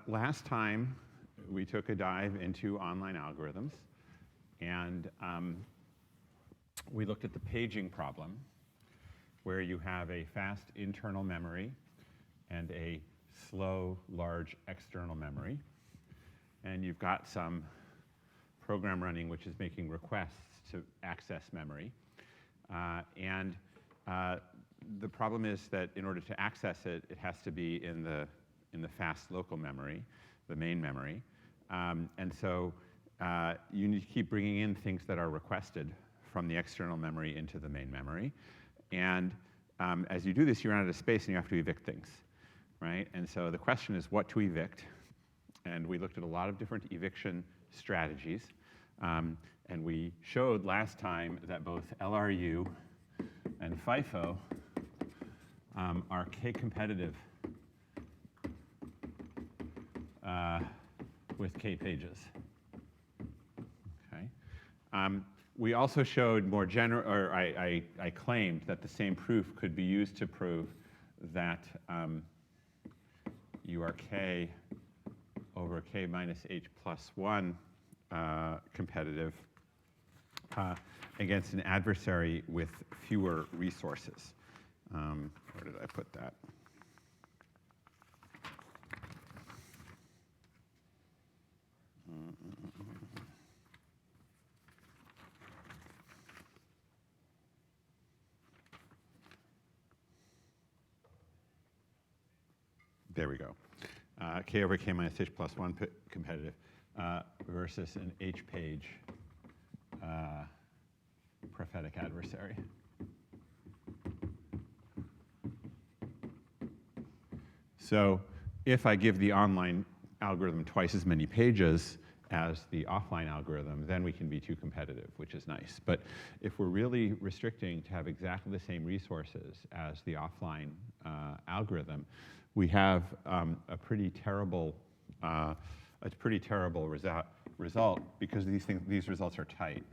last time we took a dive into online algorithms, and we looked at the paging problem, where you have a fast internal memory and a slow, large external memory. And you've got some program running which is making requests to access memory. The problem is that in order to access it, it has to be in the fast local memory, the main memory. So you need to keep bringing in things that are requested from the external memory into the main memory. And as you do this, you run out of space and you have to evict things, right? And so the question is what to evict. And we looked at a lot of different eviction strategies. And we showed last time that both LRU and FIFO are K-competitive with K pages. Okay. We also showed more general, or I claimed that the same proof could be used to prove that you are K over K minus H plus 1 competitive against an adversary with fewer resources. Where did I put that? There we go. K over K minus H plus 1 competitive versus an H page prophetic adversary. So if I give the online algorithm twice as many pages as the offline algorithm, then we can be too competitive, which is nice. But if we're really restricting to have exactly the same resources as the offline algorithm, we have a pretty terrible result because these results are tight.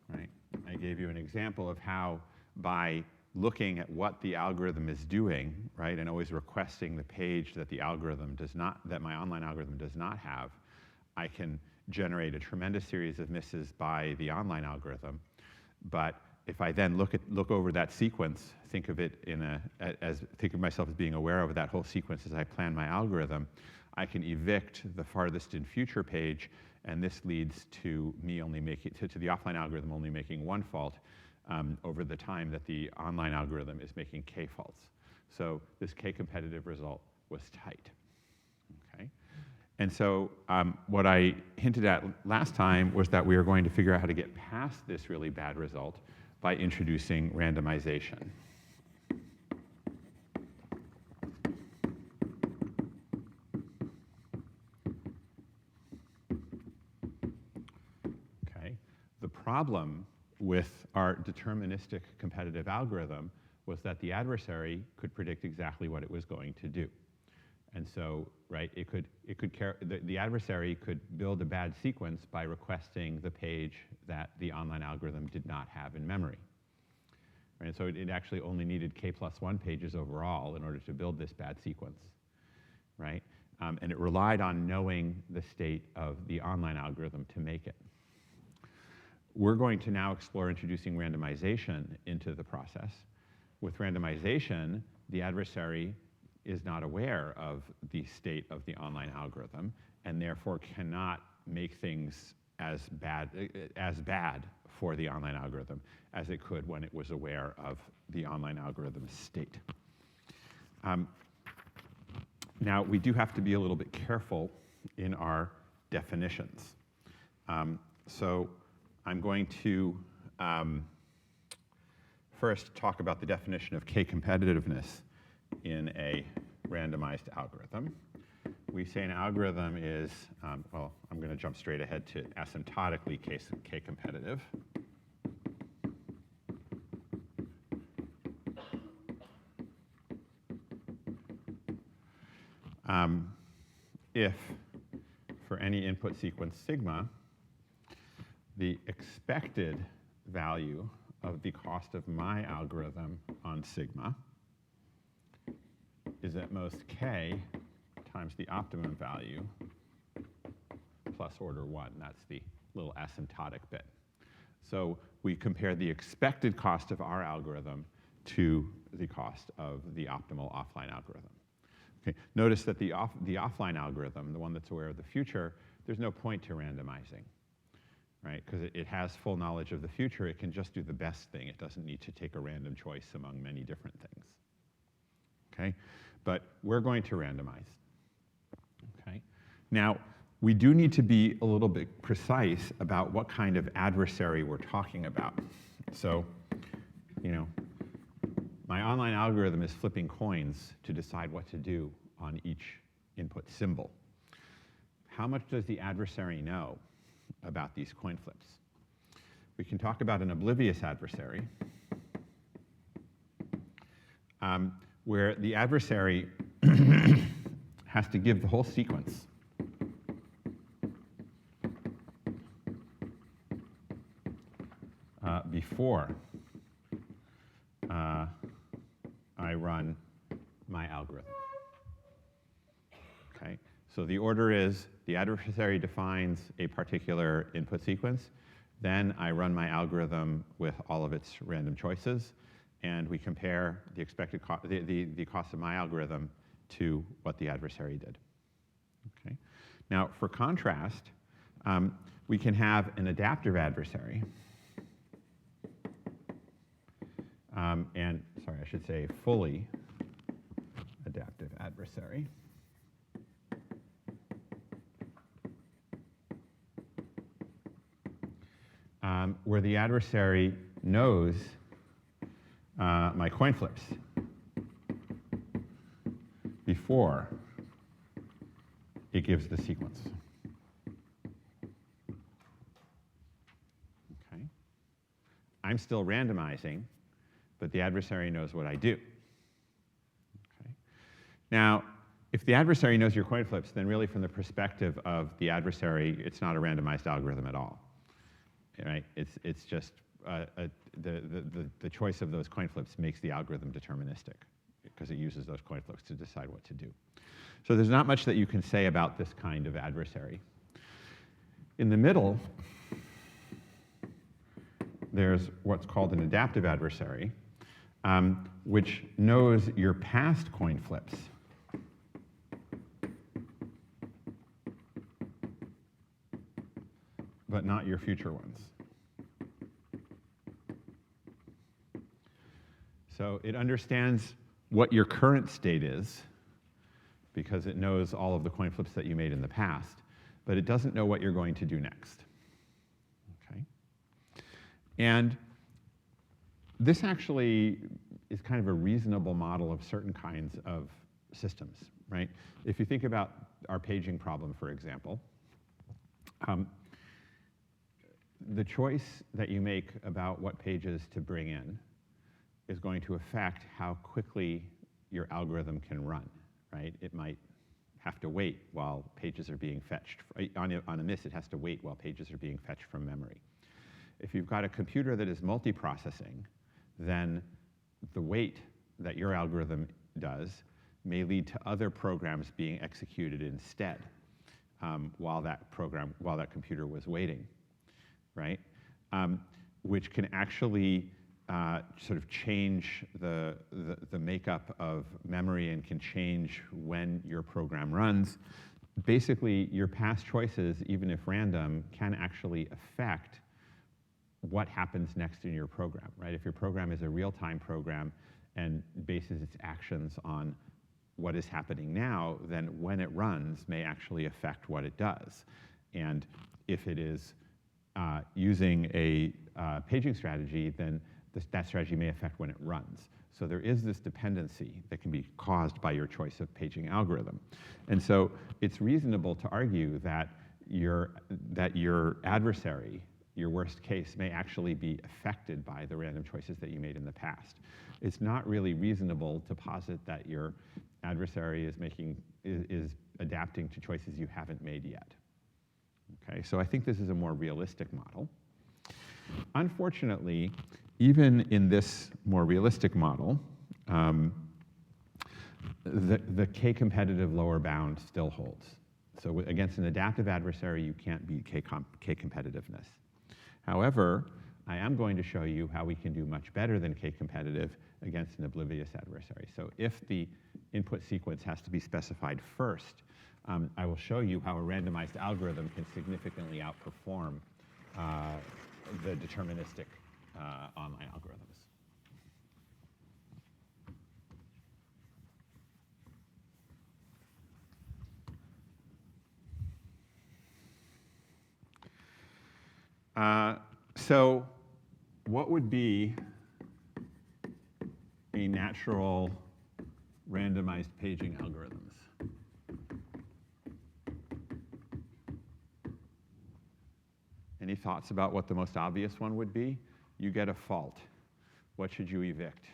Right? I gave you an example of how by looking at what the algorithm is doing, right, and always requesting the page that the algorithm does not, that my online algorithm does not have, I can generate a tremendous series of misses by the online algorithm. But if I then look over that sequence, think of myself as being aware of that whole sequence as I plan my algorithm, I can evict the farthest in future page, and this leads to me only making to the offline algorithm only making one fault over the time that the online algorithm is making K faults. So this K competitive result was tight. Okay? And so what I hinted at last time was that we were going to figure out how to get past this really bad result by introducing randomization. Okay. The problem with our deterministic competitive algorithm was that the adversary could predict exactly what it was going to do. And so, right, the adversary could build a bad sequence by requesting the page that the online algorithm did not have in memory. Right, so it actually only needed K plus 1 pages overall in order to build this bad sequence, right? And it relied on knowing the state of the online algorithm to make it. We're going to now explore introducing randomization into the process. With randomization, the adversary is not aware of the state of the online algorithm and therefore cannot make things as bad for the online algorithm as it could when it was aware of the online algorithm's state. Now, we do have to be a little bit careful in our definitions. So I'm going to first talk about the definition of K-competitiveness in a randomized algorithm. We say an algorithm is, well, I'm going to jump straight ahead to asymptotically K-competitive. If, for any input sequence sigma, the expected value of the cost of my algorithm on sigma is at most K times the optimum value plus order 1. That's the little asymptotic bit. So we compare the expected cost of our algorithm to the cost of the optimal offline algorithm. Okay. Notice that the offline algorithm, the one that's aware of the future, there's no point to randomizing, right? Because it has full knowledge of the future. It can just do the best thing. It doesn't need to take a random choice among many different things. Okay? But we're going to randomize. Okay? Now, we do need to be a little bit precise about what kind of adversary we're talking about. So, you know, my online algorithm is flipping coins to decide what to do on each input symbol. How much does the adversary know about these coin flips? We can talk about an oblivious adversary, where the adversary has to give the whole sequence before I run my algorithm. Okay, so the order is the adversary defines a particular input sequence, then I run my algorithm with all of its random choices, and we compare the expected the cost of my algorithm to what the adversary did. Okay, now for contrast, we can have an adaptive adversary. And sorry, I should say fully adaptive adversary. Where the adversary knows my coin flips before it gives the sequence. Okay. I'm still randomizing, but the adversary knows what I do. Okay. Now, if the adversary knows your coin flips, then really from the perspective of the adversary, it's not a randomized algorithm at all. Right? It's just the choice of those coin flips makes the algorithm deterministic because it uses those coin flips to decide what to do. So there's not much that you can say about this kind of adversary. In the middle, there's what's called an adaptive adversary, which knows your past coin flips. But not your future ones. So it understands what your current state is because it knows all of the coin flips that you made in the past, but it doesn't know what you're going to do next. Okay? And this actually is kind of a reasonable model of certain kinds of systems, right? If you think about our paging problem, for example, the choice that you make about what pages to bring in is going to affect how quickly your algorithm can run, right? It might have to wait while pages are being fetched. On a miss, it has to wait while pages are being fetched from memory. If you've got a computer that is multiprocessing, then the wait that your algorithm does may lead to other programs being executed instead while that computer was waiting. Right? Which can actually sort of change the makeup of memory and can change when your program runs. Basically, your past choices, even if random, can actually affect what happens next in your program, right? If your program is a real-time program and bases its actions on what is happening now, then when it runs may actually affect what it does. And if it is using a paging strategy, then that strategy may affect when it runs. So there is this dependency that can be caused by your choice of paging algorithm. And so it's reasonable to argue that your adversary, your worst case, may actually be affected by the random choices that you made in the past. It's not really reasonable to posit that your adversary is adapting to choices you haven't made yet. Okay, so I think this is a more realistic model. Unfortunately, even in this more realistic model, the k-competitive lower bound still holds. So against an adaptive adversary, you can't beat k-competitiveness. However, I am going to show you how we can do much better than k-competitive against an oblivious adversary. So if the input sequence has to be specified first, I will show you how a randomized algorithm can significantly outperform the deterministic online algorithms. So what would be a natural randomized paging algorithms? Any thoughts about what the most obvious one would be? You get a fault. What should you evict?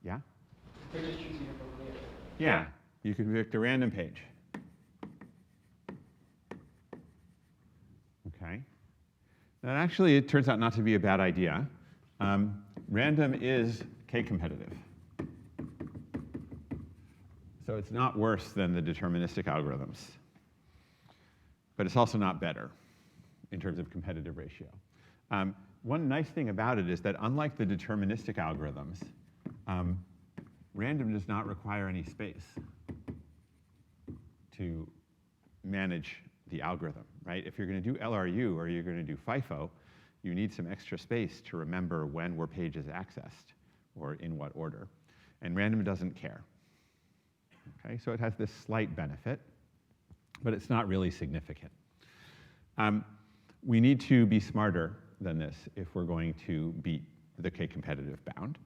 Yeah? Yeah, you could evict a random page. Okay. That actually, it turns out not to be a bad idea. Random is k-competitive. So it's not worse than the deterministic algorithms. But it's also not better in terms of competitive ratio. One nice thing about it is that unlike the deterministic algorithms, random does not require any space to manage the algorithm, right? If you're going to do LRU or you're going to do FIFO, you need some extra space to remember when were pages accessed or in what order. And random doesn't care. Okay, so it has this slight benefit, but it's not really significant. We need to be smarter than this if we're going to beat the k-competitive bound.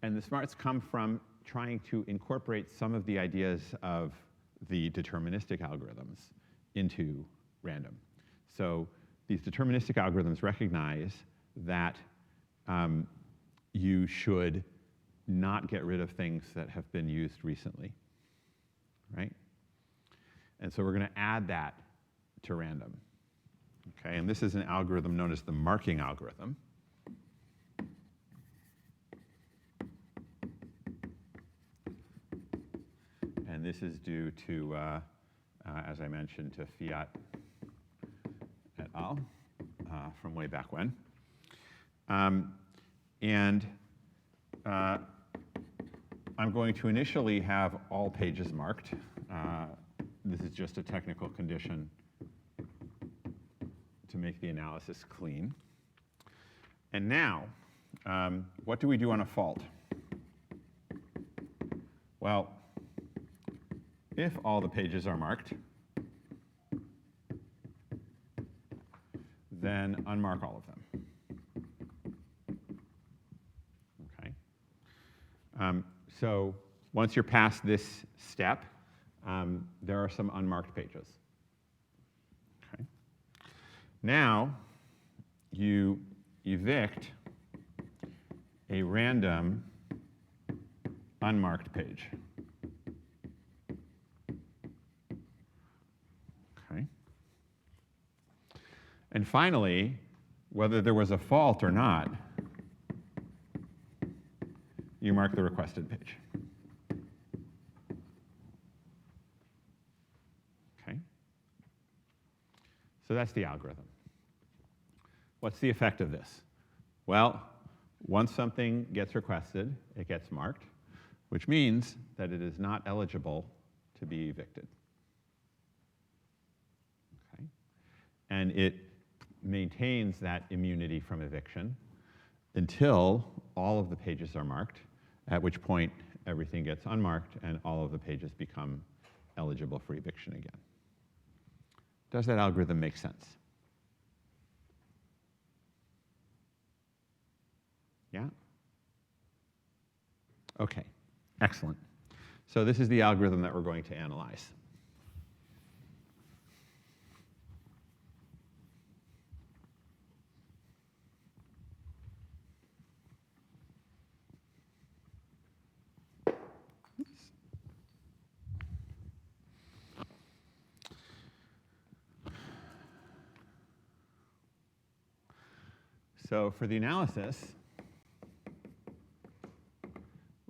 And the smarts come from trying to incorporate some of the ideas of the deterministic algorithms into random. So these deterministic algorithms recognize that you should not get rid of things that have been used recently, right? And so we're going to add that to random. Okay, and this is an algorithm known as the marking algorithm. And this is due to, as I mentioned, to Fiat et al. From way back when. I'm going to initially have all pages marked. This is just a technical condition to make the analysis clean. And now, what do we do on a fault? Well, if all the pages are marked, then unmark all of them. Okay. So once you're past this step, there are some unmarked pages. Okay. Now, you evict a random unmarked page. Okay. And finally, whether there was a fault or not, you mark the requested page. Okay? So that's the algorithm. What's the effect of this? Well, once something gets requested, it gets marked, which means that it is not eligible to be evicted. Okay? And it maintains that immunity from eviction until all of the pages are marked, at which point everything gets unmarked and all of the pages become eligible for eviction again. Does that algorithm make sense? Yeah? Okay, excellent. So this is the algorithm that we're going to analyze. So for the analysis,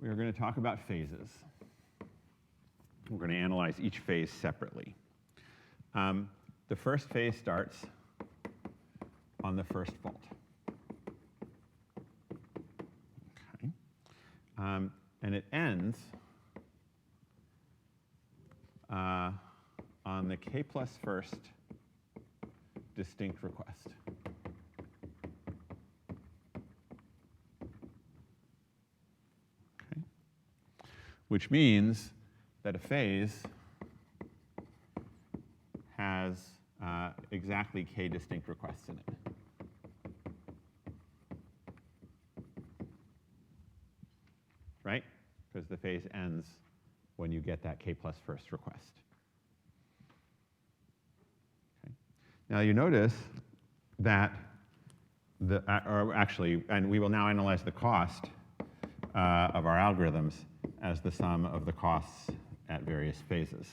we are going to talk about phases. We're going to analyze each phase separately. The first phase starts on the first fault. Okay. And it ends on the k plus first distinct request. Okay. Which means that a phase has exactly k distinct requests in it. Right? Because the phase ends when you get that k plus first request. Okay. Now you notice that and we will now analyze the cost of our algorithms as the sum of the costs at various phases.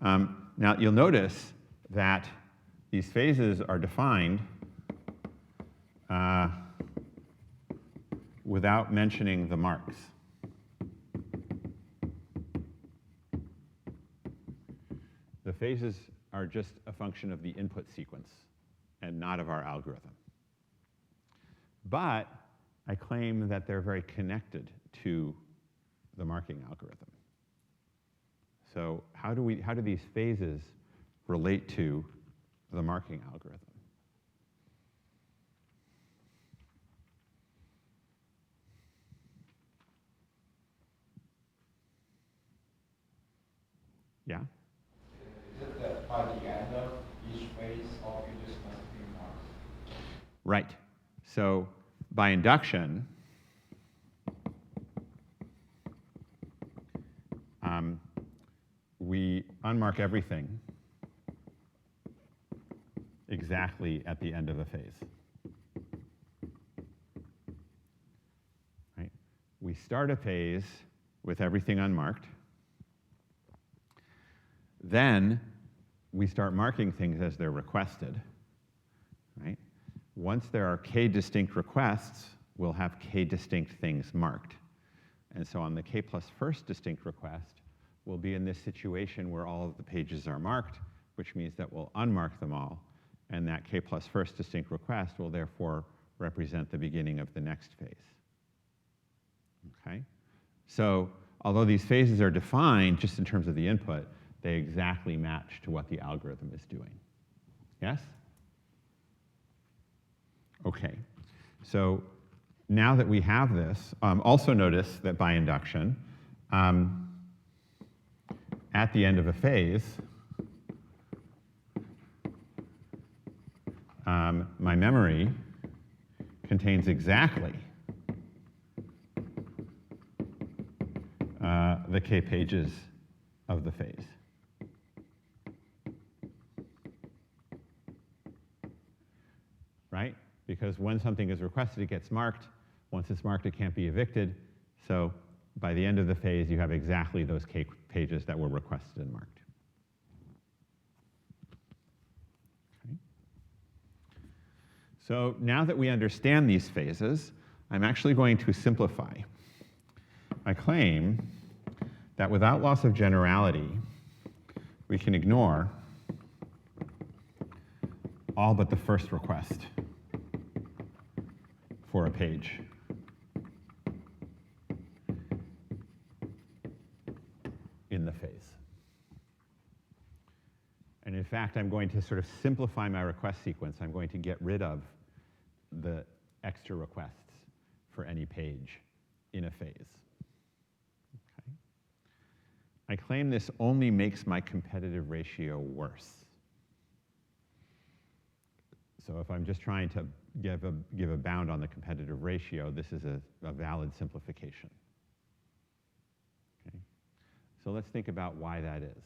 Now you'll notice that these phases are defined without mentioning the marks. The phases are just a function of the input sequence and not of our algorithm. But I claim that they're very connected to the marking algorithm. So how do these phases relate to the marking algorithm? Yeah? Is it that by the end of each phase, all pages must be marked? Right. So by induction, we unmark everything exactly at the end of a phase. Right? We start a phase with everything unmarked. Then we start marking things as they're requested. Right? Once there are k distinct requests, we'll have k distinct things marked. And so on the k plus first distinct request, we'll be in this situation where all of the pages are marked, which means that we'll unmark them all. And that k plus first distinct request will therefore represent the beginning of the next phase. Okay? So although these phases are defined just in terms of the input, they exactly match to what the algorithm is doing. Yes? Okay. So now that we have this, also notice that by induction, at the end of a phase, my memory contains exactly the k pages of the phase. Right? Because when something is requested, it gets marked. Once it's marked, it can't be evicted. So by the end of the phase, you have exactly those k pages that were requested and marked. Okay. So now that we understand these phases, I'm actually going to simplify. I claim that without loss of generality, we can ignore all but the first request for a page. In the phase. And in fact, I'm going to sort of simplify my request sequence. I'm going to get rid of the extra requests for any page in a phase. Okay. I claim this only makes my competitive ratio worse. So if I'm just trying to give a bound on the competitive ratio, this is a valid simplification. Okay. So let's think about why that is.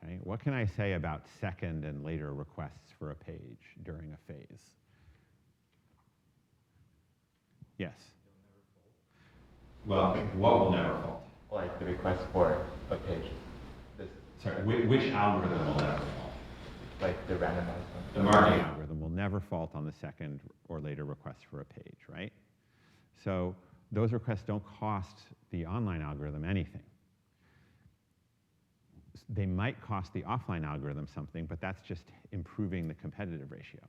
Okay. What can I say about second and later requests for a page during a phase? Yes? Well, what will never fault? Like the request for a page. Sorry, which algorithm will never fault? like the randomized one. The marking algorithm will never fault on the second or later request for a page, right? So those requests don't cost the online algorithm anything. They might cost the offline algorithm something, but that's just improving the competitive ratio.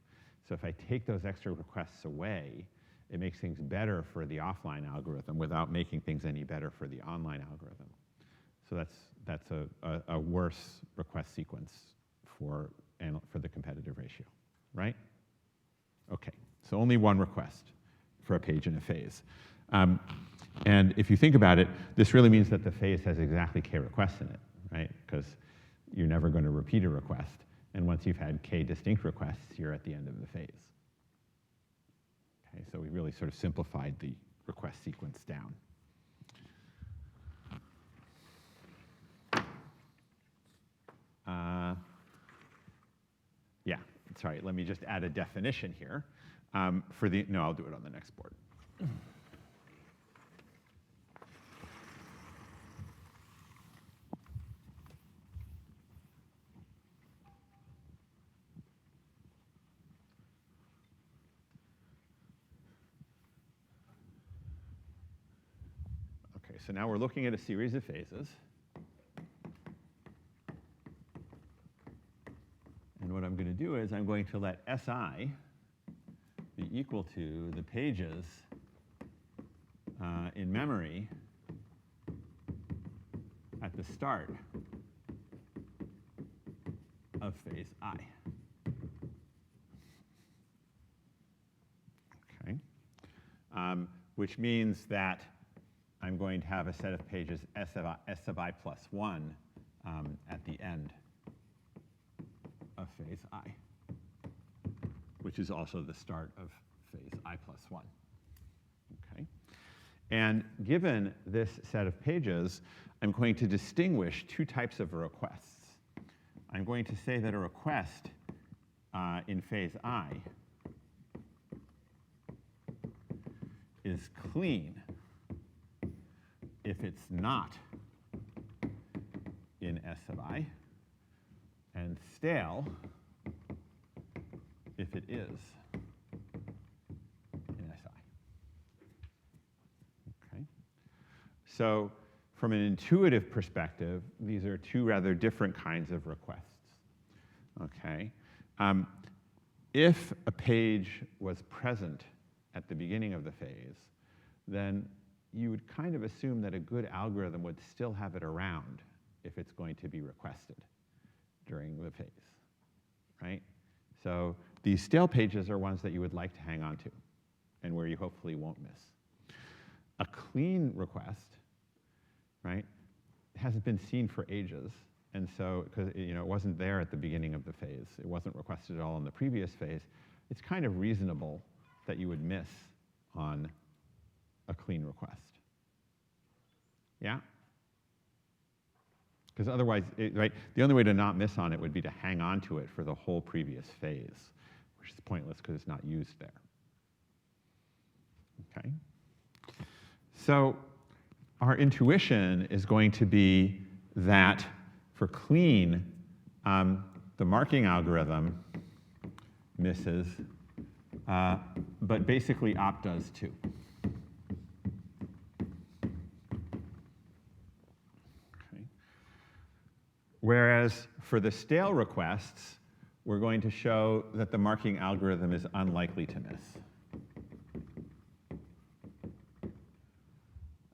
So if I take those extra requests away, it makes things better for the offline algorithm without making things any better for the online algorithm. So that's a worse request sequence for the competitive ratio, right? Okay, so only one request for a page in a phase. And if you think about it, this really means that the phase has exactly k requests in it, right? Because you're never going to repeat a request. And once you've had k distinct requests, you're at the end of the phase. Okay, so we really sort of simplified the request sequence down. Yeah, sorry, let me just add a definition here. No, I'll do it on the next board. Okay, so now we're looking at a series of phases. And what I'm going to do is I'm going to let SI be equal to the pages in memory at the start of phase I. Okay. Which means that I'm going to have a set of pages S sub I plus 1 at the end of phase I, which is also the start of phase I plus 1. Okay? And given this set of pages, I'm going to distinguish two types of requests. I'm going to say that a request in phase I is clean if it's not in S sub I, and stale if it is in SI. Okay. So from an intuitive perspective, these are two rather different kinds of requests. Okay. If a page was present at the beginning of the phase, then you would kind of assume that a good algorithm would still have it around if it's going to be requested during the phase, right? So these stale pages are ones that you would like to hang on to and where you hopefully won't miss. A clean request, right, hasn't been seen for ages. And so, because it wasn't there at the beginning of the phase, it wasn't requested at all in the previous phase, it's kind of reasonable that you would miss on a clean request. Yeah? Because otherwise, right, the only way to not miss on it would be to hang on to it for the whole previous phase, which is pointless because it's not used there. Okay? So our intuition is going to be that for clean, the marking algorithm misses, but basically opt does too. Okay. Whereas for the stale requests, we're going to show that the marking algorithm is unlikely to miss.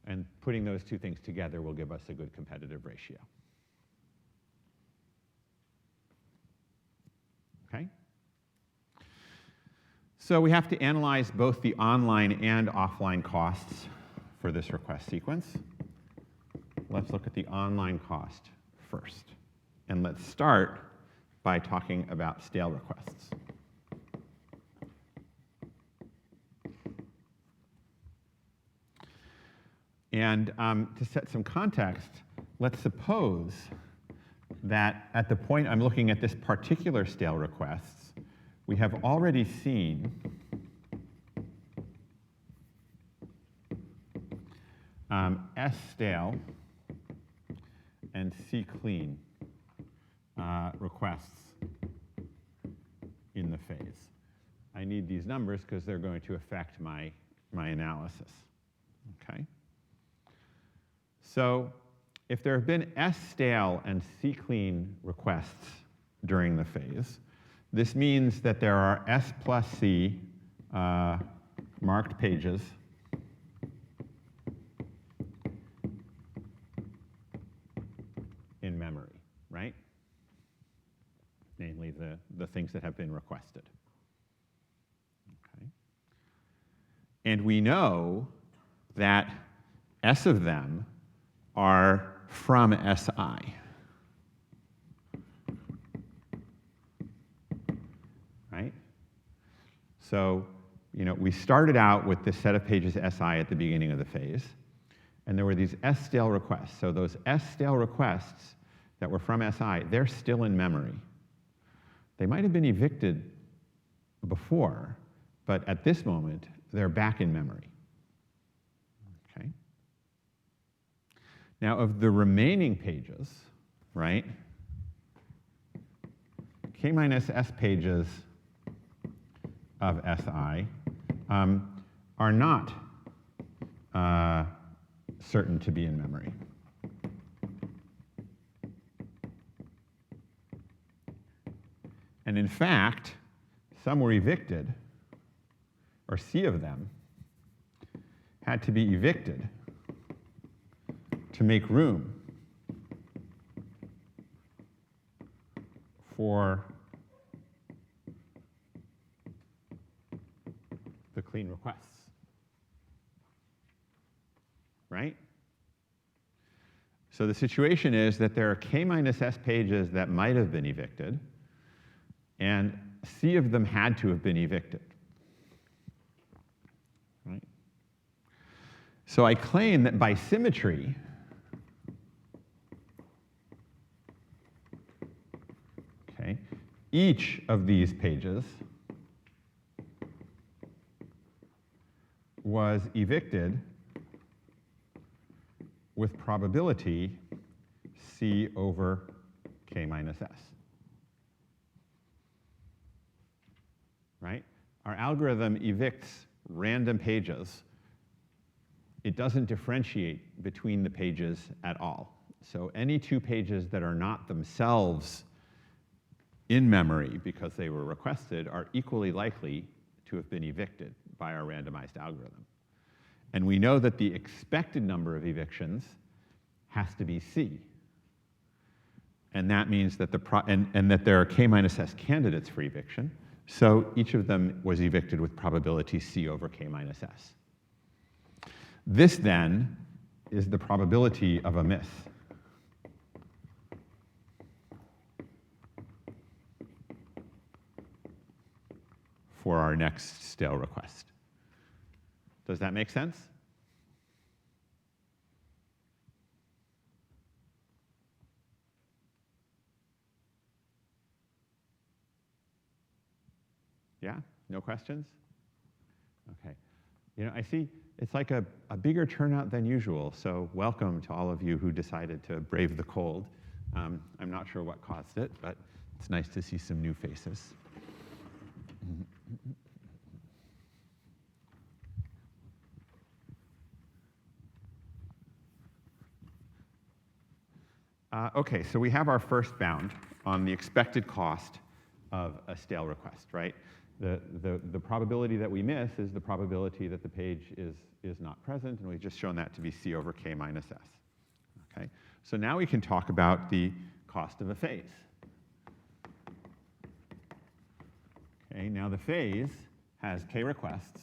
And putting those two things together will give us a good competitive ratio. Okay? So we have to analyze both the online and offline costs for this request sequence. Let's look at the online cost first. And let's start by talking about stale requests. And to set some context, let's suppose that at the point I'm looking at this particular stale requests, we have already seen S stale and C clean requests the phase. I need these numbers because they're going to affect my analysis. Okay? So if there have been S-stale and C-clean requests during the phase, this means that there are S plus C marked pages in memory, right? Namely, the things that have been requested. Okay. And we know that S of them are from Si. Right? So, we started out with this set of pages Si at the beginning of the phase, and there were these S-stale requests. So those S-stale requests that were from Si, they're still in memory. They might have been evicted before, but at this moment, they're back in memory. Okay? Now, of the remaining pages, right, K minus S pages of Si are not certain to be in memory. And in fact, some were evicted, or C of them had to be evicted to make room for the clean requests, right? So the situation is that there are K minus S pages that might have been evicted, and C of them had to have been evicted, right? So I claim that by symmetry, okay, each of these pages was evicted with probability C over K minus S. Right? Our algorithm evicts random pages. It doesn't differentiate between the pages at all. So any two pages that are not themselves in memory because they were requested are equally likely to have been evicted by our randomized algorithm. And we know that the expected number of evictions has to be C. And that means that and that there are K minus S candidates for eviction. So each of them was evicted with probability C over K minus S. This then is the probability of a miss. For our next stale request. Does that make sense? Yeah? No questions? Okay. I see it's like a bigger turnout than usual, so welcome to all of you who decided to brave the cold. I'm not sure what caused it, but it's nice to see some new faces. Okay, so we have our first bound on the expected cost of a stale request, right? The probability that we miss is the probability that the page is not present, and we've just shown that to be C over K minus S. Okay, so now we can talk about the cost of a phase. Okay, now the phase has K requests,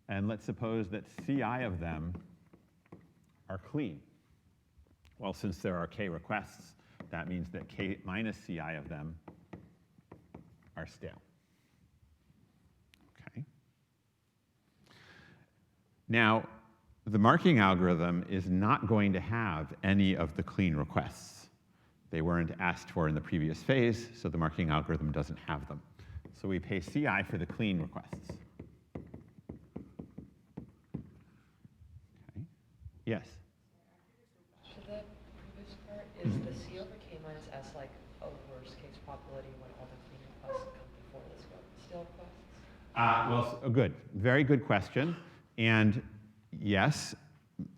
and let's suppose that Ci of them are clean. Well, since there are K requests, that means that K minus Ci of them are stale. Okay. Now, the marking algorithm is not going to have any of the clean requests. They weren't asked for in the previous phase, so the marking algorithm doesn't have them. So we pay Ci for the clean requests. Okay. Yes? So the previous part, is the C over K minus S like a worst case probability would all the clean requests come before the still requests? Good. Very good question. And yes,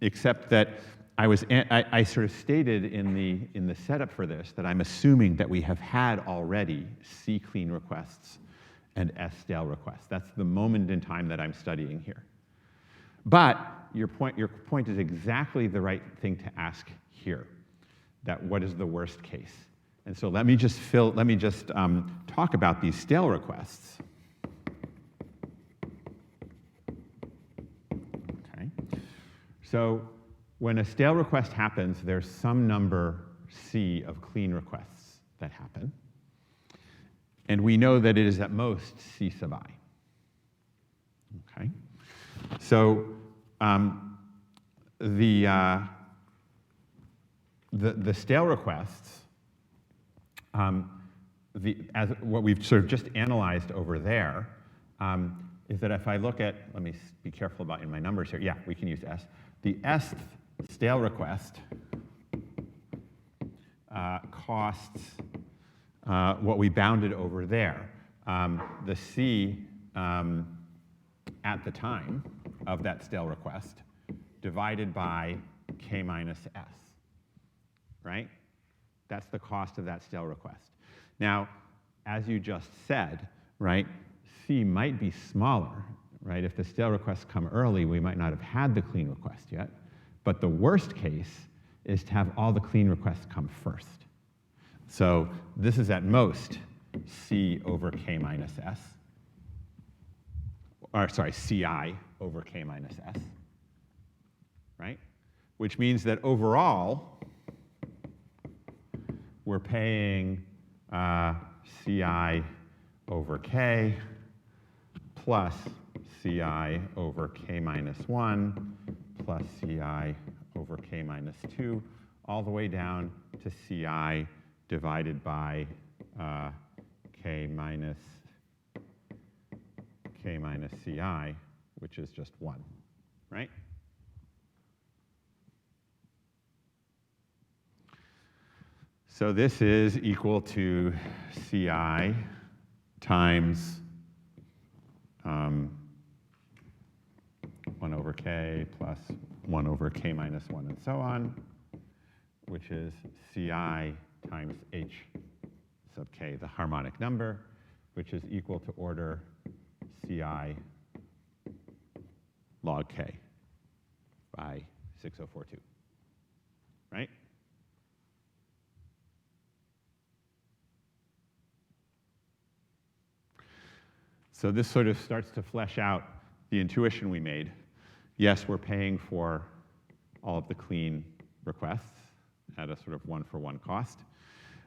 except that I sort of stated in the setup for this that I'm assuming that we have had already C clean requests and S stale requests. That's the moment in time that I'm studying here. But your point is exactly the right thing to ask here. That what is the worst case? And so let me just talk about these stale requests. Okay. So when a stale request happens, there's some number C of clean requests that happen. And we know that it is at most C sub I. Okay. So the stale requests, as what we've sort of just analyzed over there, is that if I look at, let me be careful about in my numbers here. Yeah, we can use S. The S stale request costs what we bounded over there. The C at the time of that stale request divided by K minus S, right? That's the cost of that stale request. Now, as you just said, right, C might be smaller, right? If the stale requests come early, we might not have had the clean request yet. But the worst case is to have all the clean requests come first. So this is at most C over K minus S. Or sorry, Ci over K minus S, right? Which means that overall, we're paying Ci over K plus Ci over K minus 1 plus Ci over K minus 2, all the way down to Ci divided by K minus Ci, which is just 1, right? So this is equal to Ci times 1 over K plus 1 over K minus 1 and so on, which is Ci times H sub K, the harmonic number, which is equal to order Ci log K by 6042, right? So this sort of starts to flesh out the intuition we made. Yes, we're paying for all of the clean requests at a sort of one-for-one cost,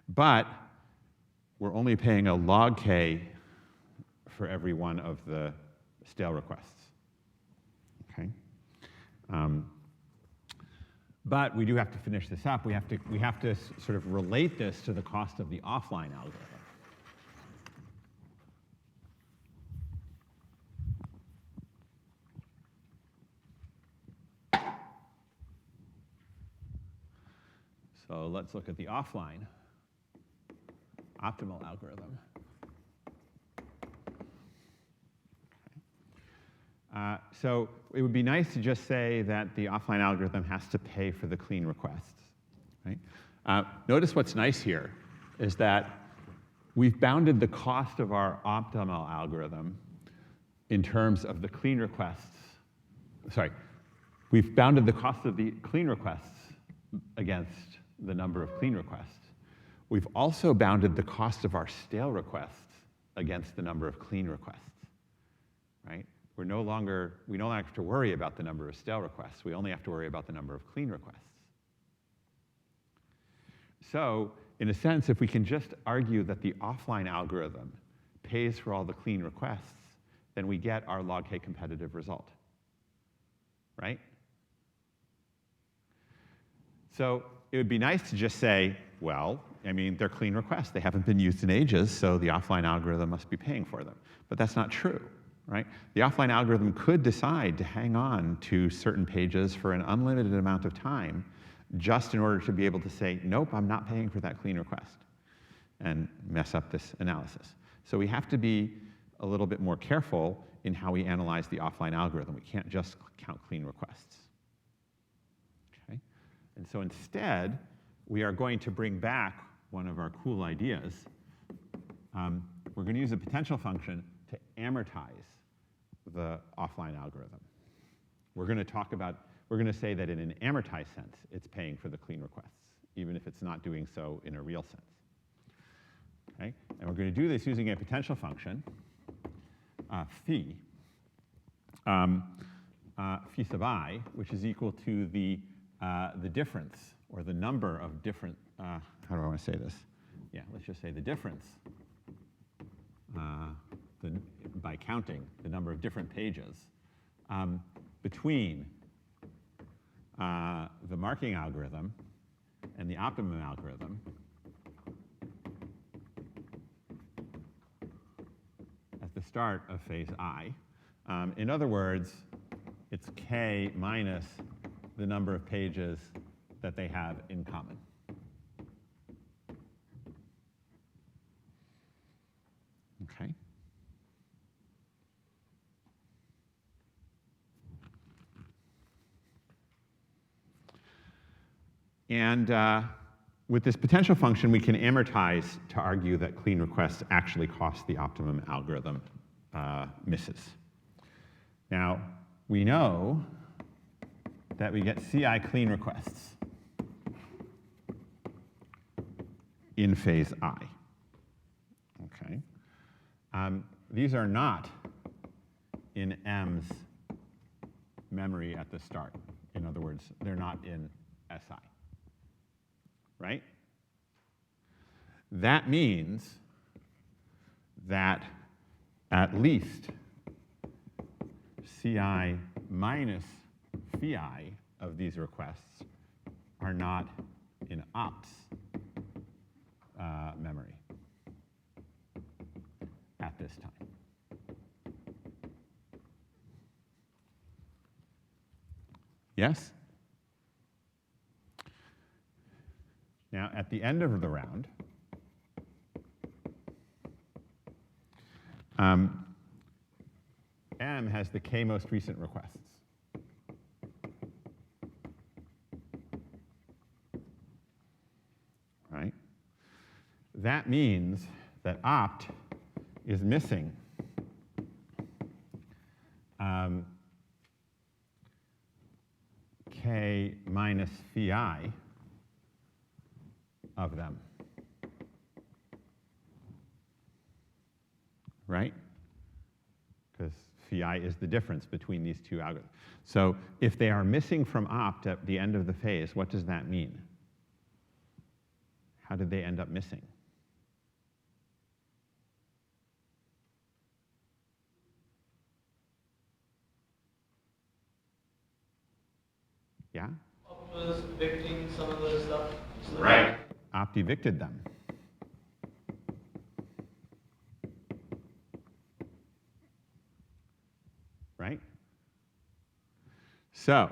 but we're only paying a log K for every one of the stale requests. Okay. But we do have to finish this up. We have to sort of relate this to the cost of the offline algorithm. So let's look at the offline optimal algorithm. So it would be nice to just say that the offline algorithm has to pay for the clean requests, right? Notice what's nice here is that we've bounded the cost of our optimal algorithm in terms of the clean requests. Sorry, we've bounded the cost of the clean requests against the number of clean requests. We've also bounded the cost of our stale requests against the number of clean requests, right? We no longer have to worry about the number of stale requests. We only have to worry about the number of clean requests. So, in a sense, if we can just argue that the offline algorithm pays for all the clean requests, then we get our log K competitive result, right? So it would be nice to just say, well, I mean, they're clean requests. They haven't been used in ages, so the offline algorithm must be paying for them. But that's not true, right? The offline algorithm could decide to hang on to certain pages for an unlimited amount of time just in order to be able to say, nope, I'm not paying for that clean request. and mess up this analysis. So we have to be a little bit more careful in how we analyze the offline algorithm. We can't just count clean requests. Okay? And so instead, we are going to bring back one of our cool ideas. We're going to use a potential function to amortize the offline algorithm. We're going to say that in an amortized sense, it's paying for the clean requests, even if it's not doing so in a real sense. Okay? And we're going to do this using a potential function, phi, phi sub I, which is equal to the difference, or the number of different, how do I want to say this? Yeah, let's just say the difference, by counting the number of different pages between the marking algorithm and the optimum algorithm at the start of phase I. In other words, it's k minus the number of pages that they have in common. Okay. And with this potential function, we can amortize to argue that clean requests actually cost the optimum algorithm misses. Now, we know that we get CI clean requests in phase I. Okay. These are not in M's memory at the start. In other words, they're not in SI. Right? That means that at least CI minus phi of these requests are not in ops memory at this time. Yes? Now, at the end of the round, M has the k most recent requests. Right? That means that opt is missing k minus phi of them. Right? Because phi is the difference between these two algorithms. So if they are missing from opt at the end of the phase, what does that mean? How did they end up missing? Yeah? Opt was evicting some of the stuff. Right. Opt evicted them. Right? So,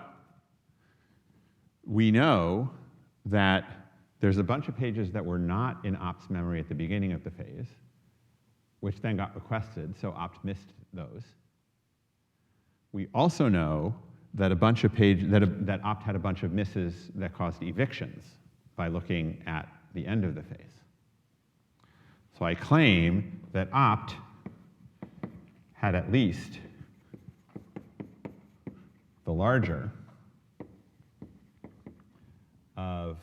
we know that there's a bunch of pages that were not in opt's memory at the beginning of the phase, which then got requested, so opt missed those. We also know that a bunch of that opt had a bunch of misses that caused evictions by looking at the end of the phase. So I claim that opt had at least the larger of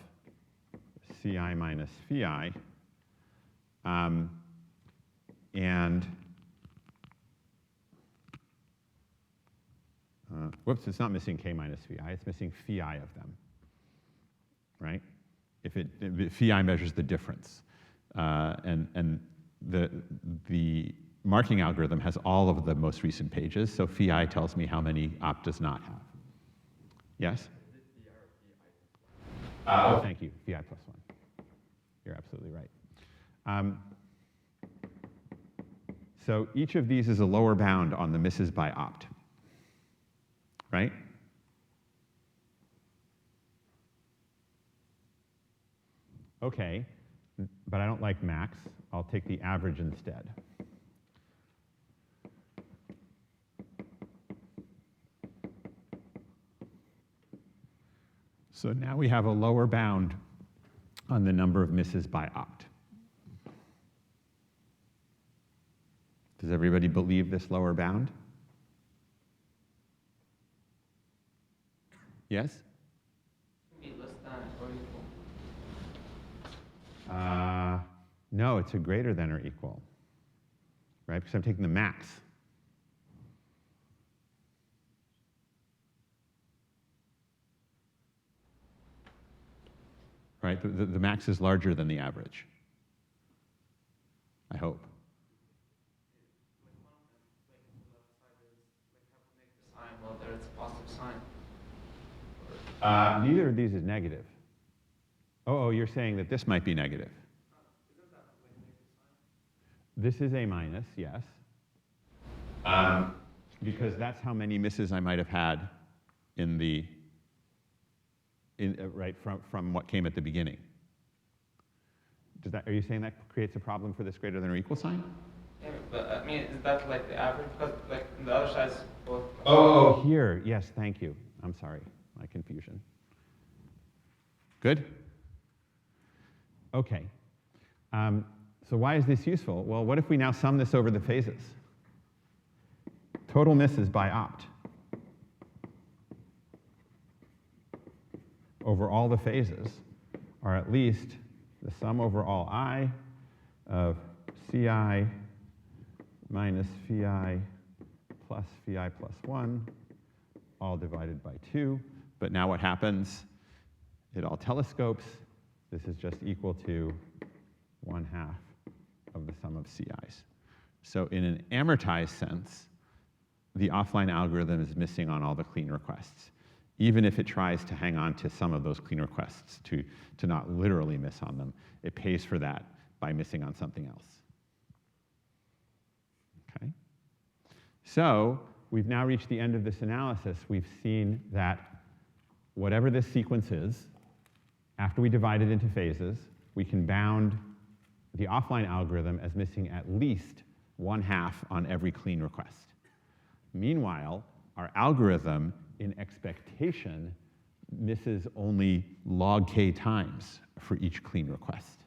CI minus phi, whoops, it's not missing k minus phi, it's missing phi of them, right? If phi measures the difference. And the marking algorithm has all of the most recent pages, so phi tells me how many opt does not have. Yes? Oh, thank you, phi plus 1. You're absolutely right. So each of these is a lower bound on the misses by opt, right? Okay, but I don't like max. I'll take the average instead. So now we have a lower bound on the number of misses by opt. Does everybody believe this lower bound? Yes? Be less than or equal. No, it's a greater than or equal, right? Because I'm taking the max. Right? The max is larger than the average. I hope. Sign, well, there it's a positive sign. Neither of these is negative. Oh, you're saying that this might be negative. This is a minus, yes. Because that's how many misses I might have had in the, right, from what came at the beginning. Are you saying that creates a problem for this greater than or equal sign? Yeah, but I mean, is that like the average? Because like on the other side is both. Oh, here, yes, thank you. I'm sorry, my confusion. Good? Okay. So why is this useful? Well, what if we now sum this over the phases? Total misses by opt over all the phases are at least the sum over all I of Ci minus Phi plus Phi plus 1, all divided by 2. But now what happens? It all telescopes. This is just equal to 1/2 of the sum of Ci's. So in an amortized sense, the offline algorithm is missing on all the clean requests, even if it tries to hang on to some of those clean requests to not literally miss on them. It pays for that by missing on something else. Okay? So we've now reached the end of this analysis. We've seen that whatever this sequence is, after we divide it into phases, we can bound the offline algorithm as missing at least 1/2 on every clean request. Meanwhile, our algorithm in expectation misses only log k times for each clean request.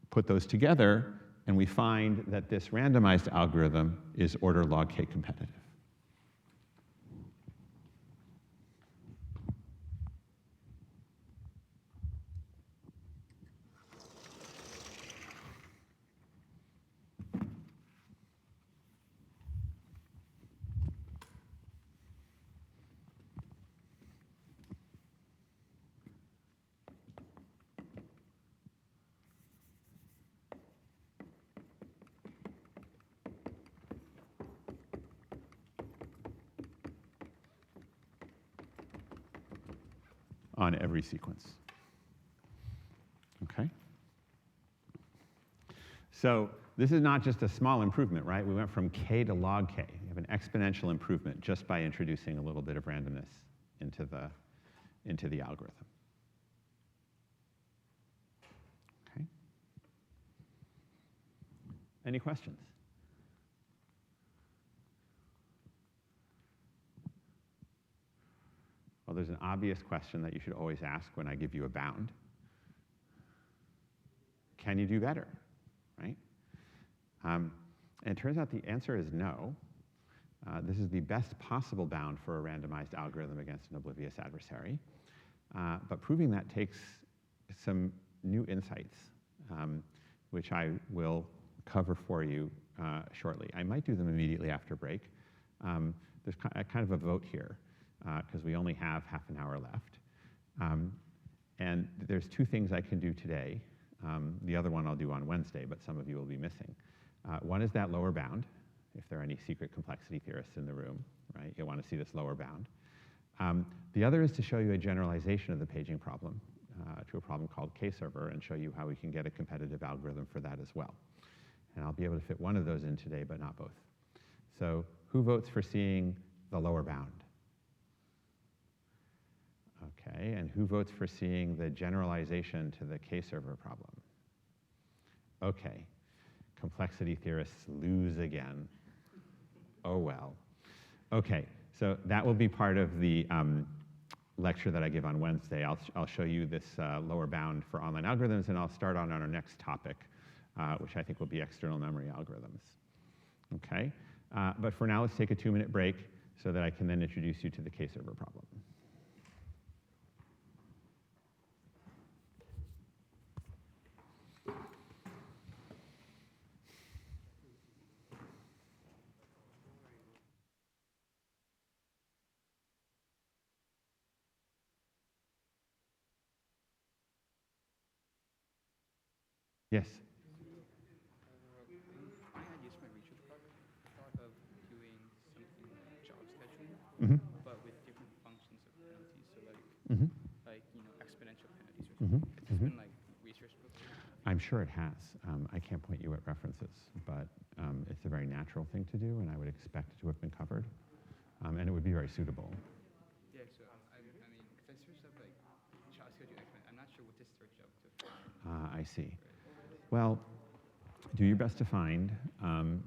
Put those together, and we find that this randomized algorithm is order log k competitive. On every sequence. Okay? So this is not just a small improvement, right? We went from k to log k. We have an exponential improvement just by introducing a little bit of randomness into the algorithm. Okay? Any questions? Well, there's an obvious question that you should always ask when I give you a bound. Can you do better, right? And it turns out the answer is no. This is the best possible bound for a randomized algorithm against an oblivious adversary. But proving that takes some new insights, which I will cover for you shortly. I might do them immediately after break. There's kind of a vote here, because we only have half an hour left. And there's two things I can do today. The other one I'll do on Wednesday, but some of you will be missing. One is that lower bound, if there are any secret complexity theorists in the room, right? You'll want to see this lower bound. The other is to show you a generalization of the paging problem to a problem called K-server and show you how we can get a competitive algorithm for that as well. And I'll be able to fit one of those in today, but not both. So who votes for seeing the lower bound? Okay, and who votes for seeing the generalization to the K-server problem? Okay, complexity theorists lose again. Oh well. Okay, so that will be part of the lecture that I give on Wednesday. I'll show you this lower bound for online algorithms, and I'll start on our next topic, which I think will be external memory algorithms. Okay, but for now, let's take a 2-minute break so that I can then introduce you to the K-server problem. Yes? I had used my research project, thought of doing something like job scheduling, Mm-hmm. but with different functions of penalties. So Mm-hmm. exponential penalties or Mm-hmm. something. Has this been researched before? I'm sure it has. I can't point you at references, but it's a very natural thing to do, and I would expect it to have been covered, and it would be very suitable. Yeah. So I mean, because I searched up job scheduling exponent, I'm not sure what to search up to find. I see. Well, do your best to find,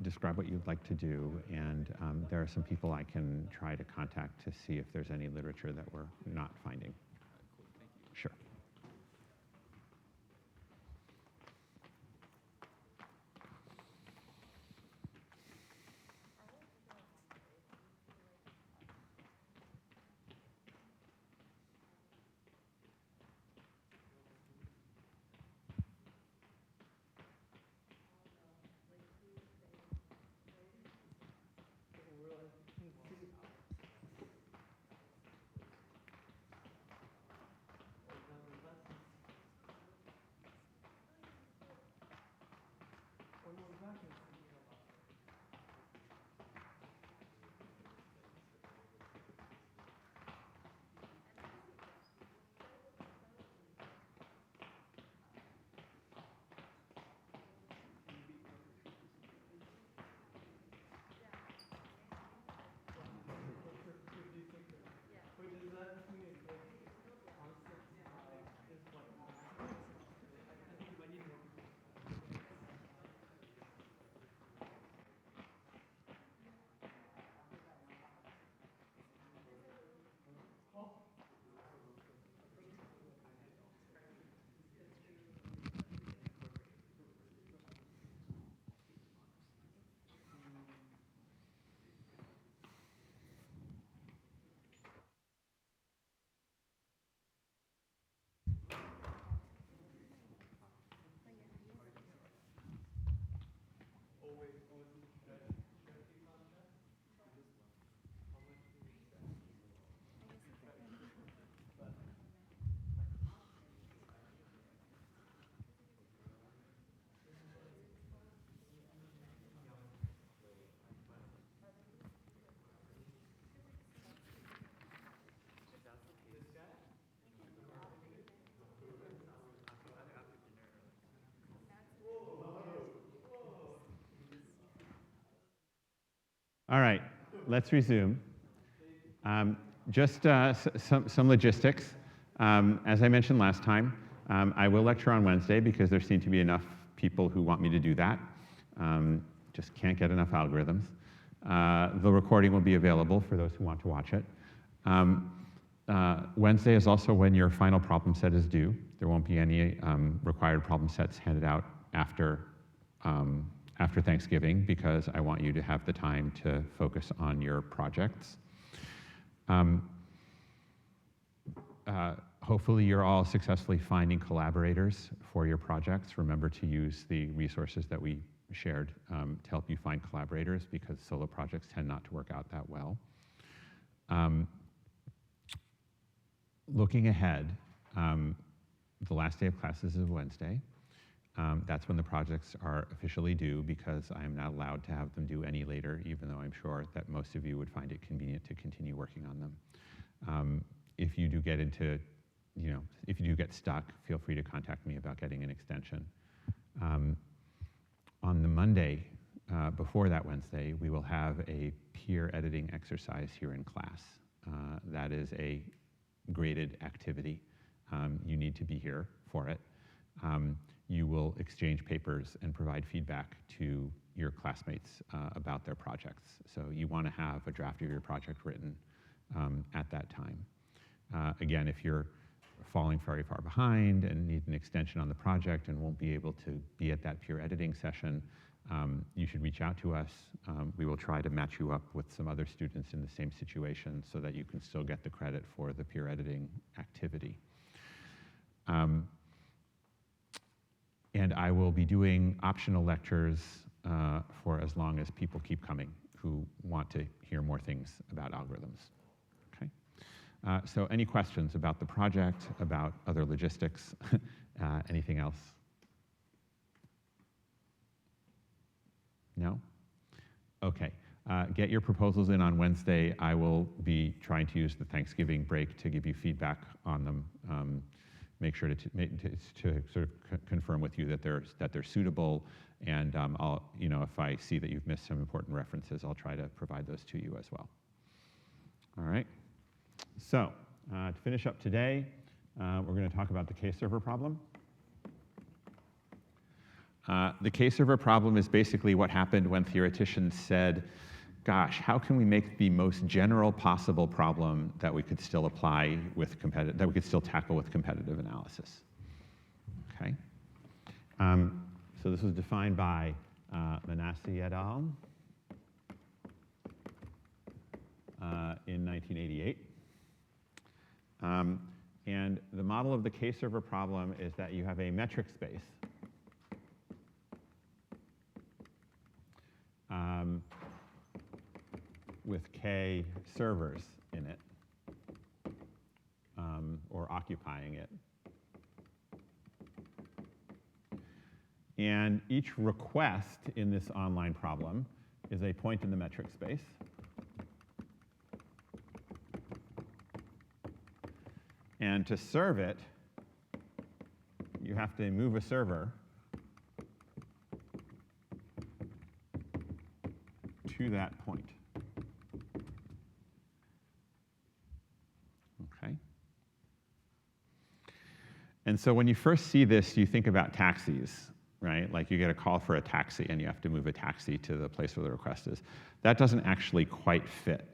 describe what you'd like to do, and there are some people I can try to contact to see if there's any literature that we're not finding. Cool. Thank you. Sure. All right, let's resume. Just some logistics. As I mentioned last time, I will lecture on Wednesday because there seem to be enough people who want me to do that. Just can't get enough algorithms. The recording will be available for those who want to watch it. Wednesday is also when your final problem set is due. There won't be any required problem sets handed out after Thanksgiving because I want you to have the time to focus on your projects. Hopefully you're all successfully finding collaborators for your projects. Remember to use the resources that we shared to help you find collaborators because solo projects tend not to work out that well. Looking ahead, the last day of classes is Wednesday. That's when the projects are officially due because I am not allowed to have them due any later, even though I'm sure that most of you would find it convenient to continue working on them. If you do get into, if you do get stuck, feel free to contact me about getting an extension. On the Monday, before that Wednesday, we will have a peer editing exercise here in class. That is a graded activity. You need to be here for it. you will exchange papers and provide feedback to your classmates about their projects. So you want to have a draft of your project written at that time. Again, if you're falling very far behind and need an extension on the project and won't be able to be at that peer editing session, you should reach out to us. We will try to match you up with some other students in the same situation so that you can still get the credit for the peer editing activity. And I will be doing optional lectures for as long as people keep coming who want to hear more things about algorithms. Okay? So any questions about the project, about other logistics, anything else? No? Okay. Get your proposals in on Wednesday. I will be trying to use the Thanksgiving break to give you feedback on them. Make sure to sort of confirm with you that they're suitable, and I'll, if I see that you've missed some important references, I'll try to provide those to you as well. All right. So to finish up today, we're going to talk about the K-server problem. The K-server problem is basically what happened when theoreticians said, gosh, how can we make the most general possible problem that we could still apply with that we could still tackle with competitive analysis? Okay. So this was defined by Manassi et al. In 1988. And the model of the K-server problem is that you have a metric space with K servers in it, or occupying it. And each request in this online problem is a point in the metric space. And to serve it, you have to move a server to that point. Okay. And so when you first see this, you think about taxis, right? Like you get a call for a taxi and you have to move a taxi to the place where the request is. That doesn't actually quite fit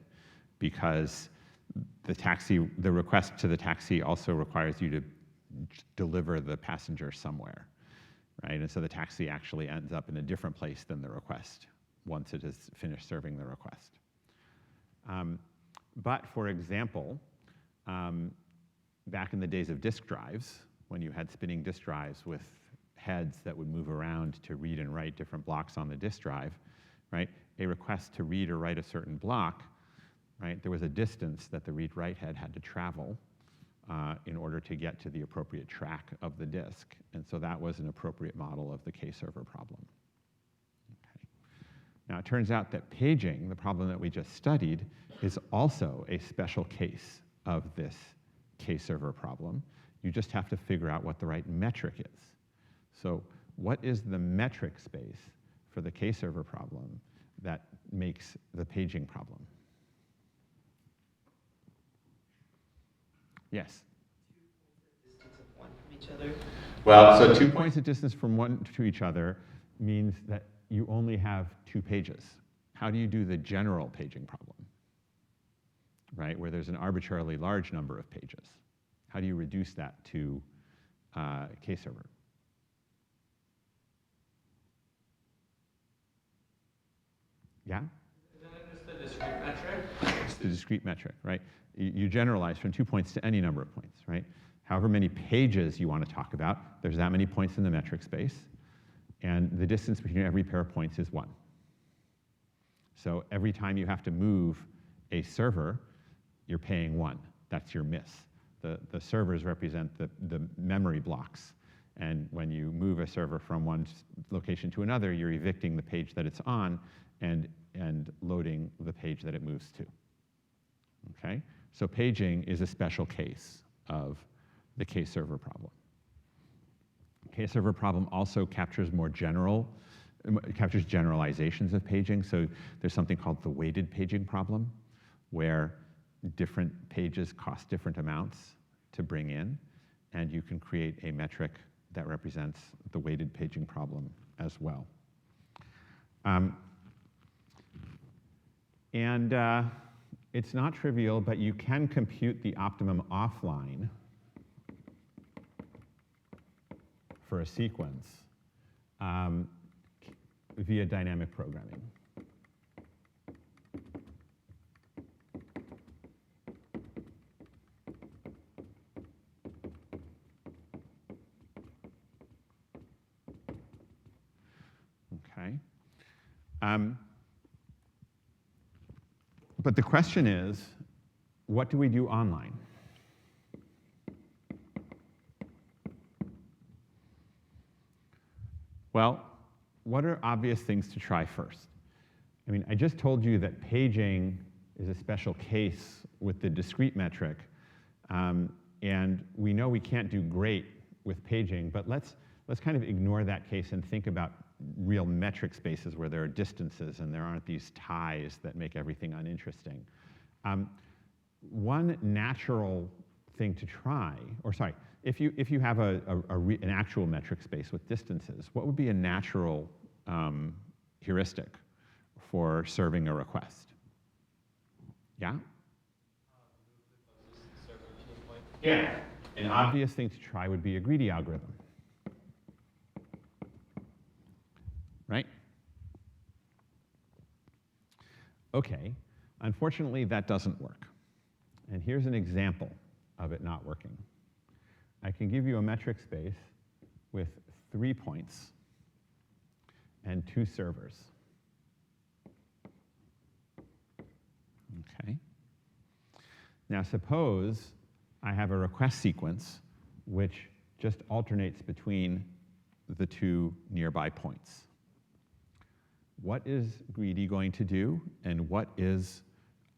because the request to the taxi also requires you to deliver the passenger somewhere, right? And so the taxi actually ends up in a different place than the request once it has finished serving the request. But for example, back in the days of disk drives, when you had spinning disk drives with heads that would move around to read and write different blocks on the disk drive, right? A request to read or write a certain block, right? There was a distance that the read-write head had to travel in order to get to the appropriate track of the disk. And so that was an appropriate model of the K-server problem. Okay. Now it turns out that paging, the problem that we just studied, is also a special case of this K-server problem. You just have to figure out what the right metric is. So what is the metric space for the K-server problem that makes the paging problem? Yes? 2 points at distance of 1 from each other. Well, so 2 points of distance from one to each other means that you only have 2 pages. How do you do the general paging problem, right, where there's an arbitrarily large number of pages? How do you reduce that to K-server? Yeah? Isn't it just the discrete metric? It's the discrete metric, right? You generalize from 2 points to any number of points, right? However many pages you want to talk about, there's that many points in the metric space, and the distance between every pair of points is 1. So every time you have to move a server, you're paying 1. That's your miss. The servers represent the memory blocks, and when you move a server from one location to another, you're evicting the page that it's on and loading the page that it moves to. Okay? So paging is a special case of the K-server problem. K-server problem also captures generalizations of paging. So there's something called the weighted paging problem, where different pages cost different amounts to bring in, and you can create a metric that represents the weighted paging problem as well. It's not trivial, but you can compute the optimum offline for a sequence via dynamic programming. Okay. But the question is, what do we do online? Well, what are obvious things to try first? I mean, I just told you that paging is a special case with the discrete metric, and we know we can't do great with paging, but let's kind of ignore that case and think about real metric spaces where there are distances and there aren't these ties that make everything uninteresting. One natural thing to try, or sorry, if you have an actual metric space with distances, what would be a natural heuristic for serving a request? Yeah? Yeah. An obvious thing to try would be a greedy algorithm. Right? Okay. Unfortunately, that doesn't work. And here's an example of it not working. I can give you a metric space with 3 points and 2 servers. Okay. Now suppose I have a request sequence which just alternates between the 2 nearby points. What is greedy going to do, and what is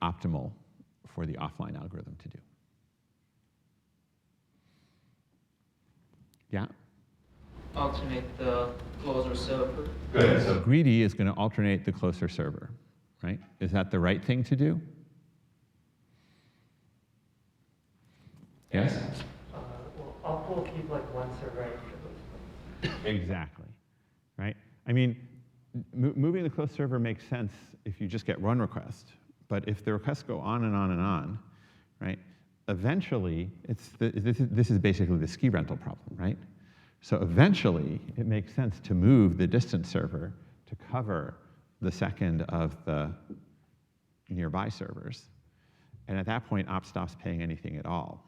optimal for the offline algorithm to do? Yeah? Alternate the closer server. Good. So greedy is going to alternate the closer server, right? Is that the right thing to do? Yes? Well, Opera will keep like one server out for those. Exactly, right? I mean, moving the closed server makes sense if you just get one request, but if the requests go on and on and on, right? Eventually, this is basically the ski rental problem, right? So eventually, it makes sense to move the distance server to cover the second of the nearby servers. And at that point, op stops paying anything at all,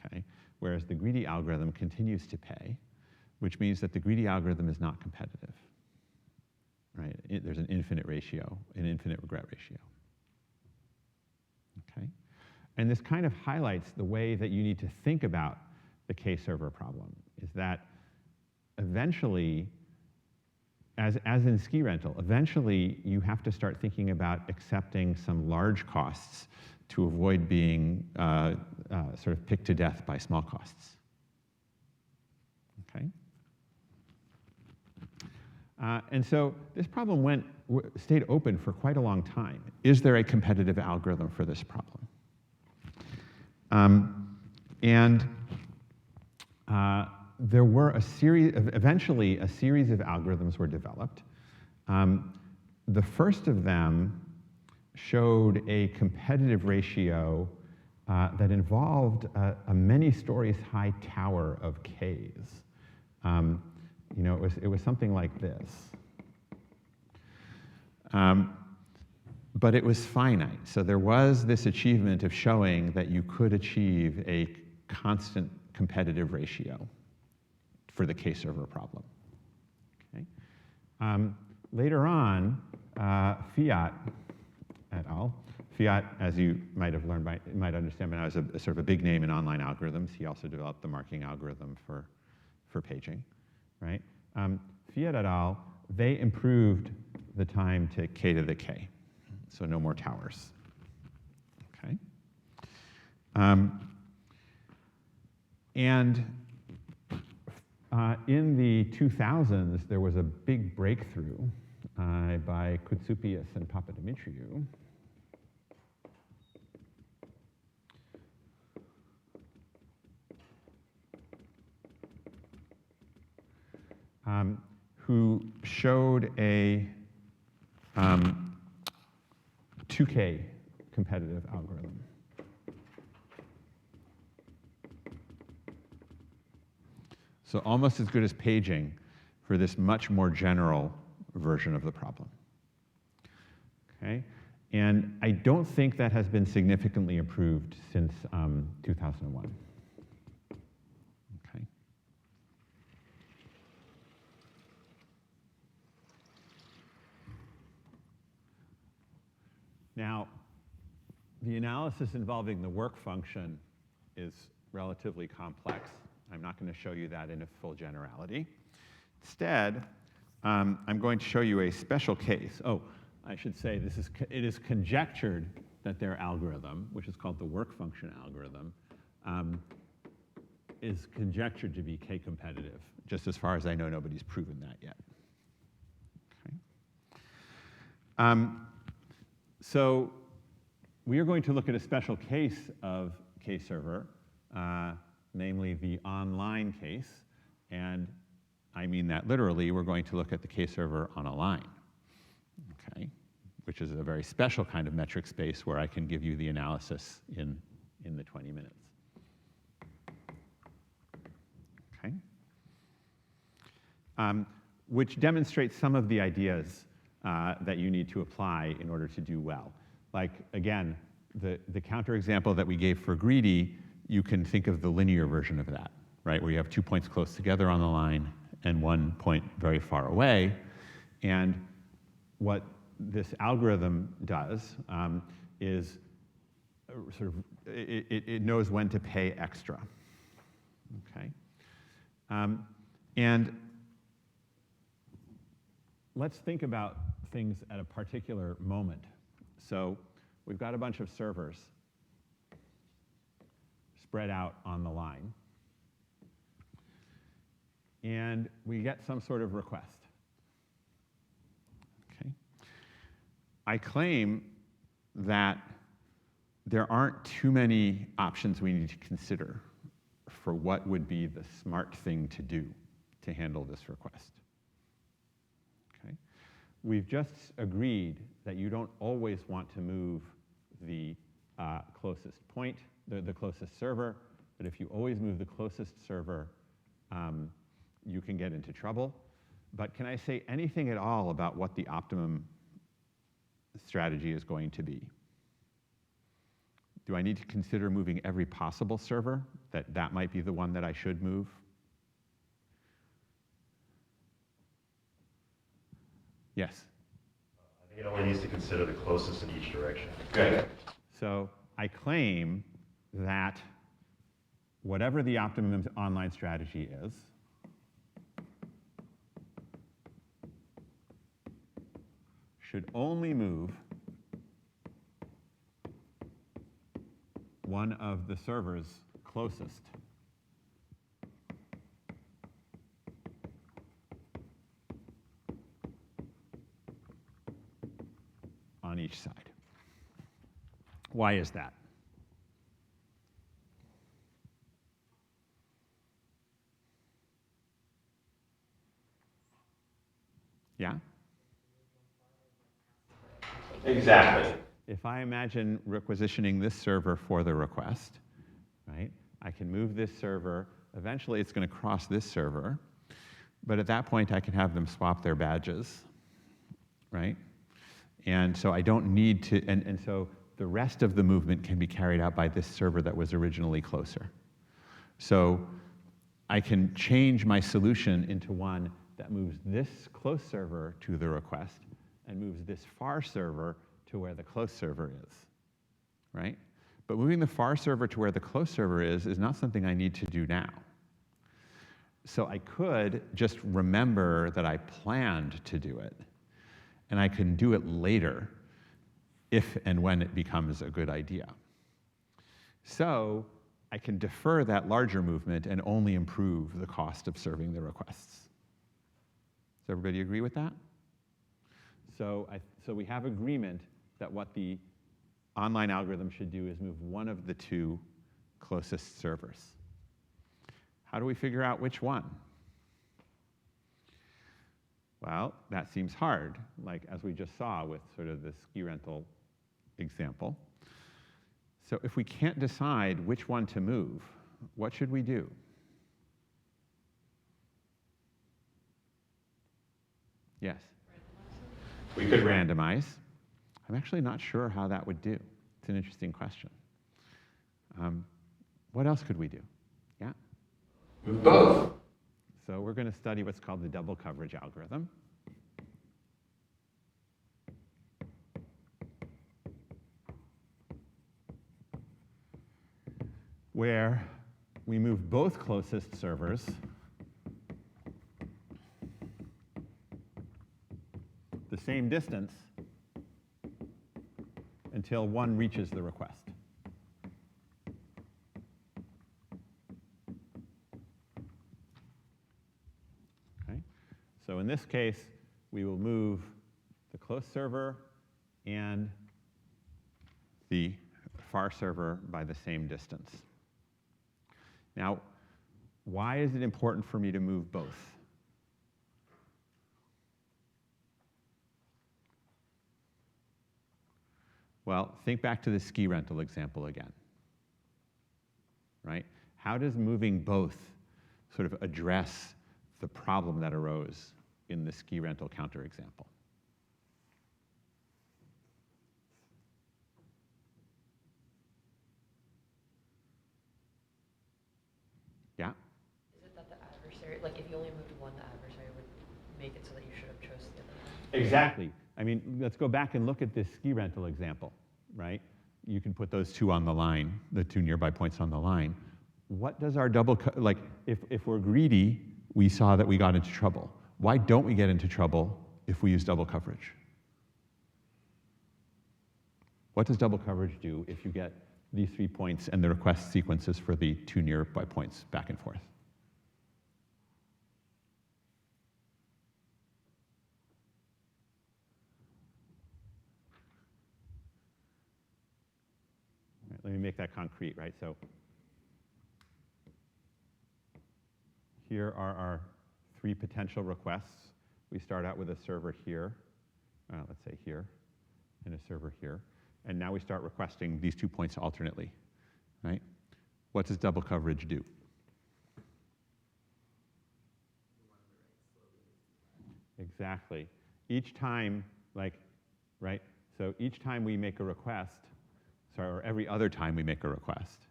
okay? Whereas the greedy algorithm continues to pay, which means that the greedy algorithm is not competitive, right? There's an infinite ratio, an infinite regret ratio, okay? And this kind of highlights the way that you need to think about the K-server problem, is that eventually, as in ski rental, eventually you have to start thinking about accepting some large costs to avoid being sort of picked to death by small costs, okay? And so this problem stayed open for quite a long time. Is there a competitive algorithm for this problem? There were eventually a series of algorithms were developed. The first of them showed a competitive ratio that involved a many stories high tower of Ks. You know, it was something like this. But it was finite. So there was this achievement of showing that you could achieve a constant competitive ratio for the K-server problem. Okay. Later on, Fiat et al. Fiat, as you might have learned, might understand, but now is a sort of a big name in online algorithms. He also developed the marking algorithm for paging, right? Fiat et al., they improved the time to K to the K. So no more towers, okay? In the 2000s, there was a big breakthrough by Koutsoupis and Papadimitriou. who showed a 2K competitive algorithm. So almost as good as paging for this much more general version of the problem. Okay? And I don't think that has been significantly improved since 2001. Okay? Now, the analysis involving the work function is relatively complex. I'm not going to show you that in a full generality. Instead, I'm going to show you a special case. Oh, I should say it is conjectured that their algorithm, which is called the work function algorithm, is conjectured to be k-competitive. Just as far as I know, nobody's proven that yet. Okay. So we are going to look at a special case of k-server, namely the online case. And I mean that literally. We're going to look at the k-server on a line, okay, which is a very special kind of metric space where I can give you the analysis in the 20 minutes. Okay. Which demonstrates some of the ideas that you need to apply in order to do well. Like, again, the counterexample that we gave for greedy, you can think of the linear version of that, right? Where you have 2 points close together on the line and 1 point very far away. And what this algorithm does is it knows when to pay extra, okay? And let's think about things at a particular moment. So we've got a bunch of servers spread out on the line. And we get some sort of request. Okay. I claim that there aren't too many options we need to consider for what would be the smart thing to do to handle this request. Okay. We've just agreed that you don't always want to move the closest point, the closest server, but if you always move the closest server, you can get into trouble. But can I say anything at all about what the optimum strategy is going to be? Do I need to consider moving every possible server? That might be the one that I should move? Yes? I think it only needs to consider the closest in each direction. Good. So I claim that whatever the optimum online strategy is, should only move one of the servers closest on each side. Why is that? Yeah? Exactly. If I imagine requisitioning this server for the request, right, I can move this server. Eventually, it's going to cross this server. But at that point, I can have them swap their badges, right? And so I don't need to, and so the rest of the movement can be carried out by this server that was originally closer. So I can change my solution into one that moves this close server to the request and moves this far server to where the close server is, right? But moving the far server to where the close server is not something I need to do now. So I could just remember that I planned to do it, and I can do it later if and when it becomes a good idea. So I can defer that larger movement and only improve the cost of serving the requests. Does everybody agree with that? So we have agreement that what the online algorithm should do is move one of the two closest servers. How do we figure out which one? Well, that seems hard, like as we just saw with sort of the ski rental example. So if we can't decide which one to move, what should we do? Yes? We could randomize. I'm actually not sure how that would do. It's an interesting question. What else could we do? Yeah? Move both. So we're going to study what's called the double coverage algorithm. Where we move both closest servers the same distance until one reaches the request. Okay? So in this case, we will move the close server and the far server by the same distance. Now, why is it important for me to move both? Well, think back to the ski rental example again, right? How does moving both sort of address the problem that arose in the ski rental counterexample? Yeah? Is it that the adversary, like if you only moved one, the adversary would make it so that you should have chosen the other one? Exactly. I mean, let's go back and look at this ski rental example, right? You can put those two on the line, the two nearby points on the line. What does our like, if we're greedy, we saw that we got into trouble. Why don't we get into trouble if we use double coverage? What does double coverage do if you get these 3 points and the request sequences for the two nearby points back and forth? Right, let me make that concrete, right? So here are our 3 potential requests. We start out with a server here, let's say here, and a server here. And now we start requesting these 2 points alternately, right? What does double coverage do? Exactly. Each time, like, right? So each time we make a request, sorry, or every other time we make a request,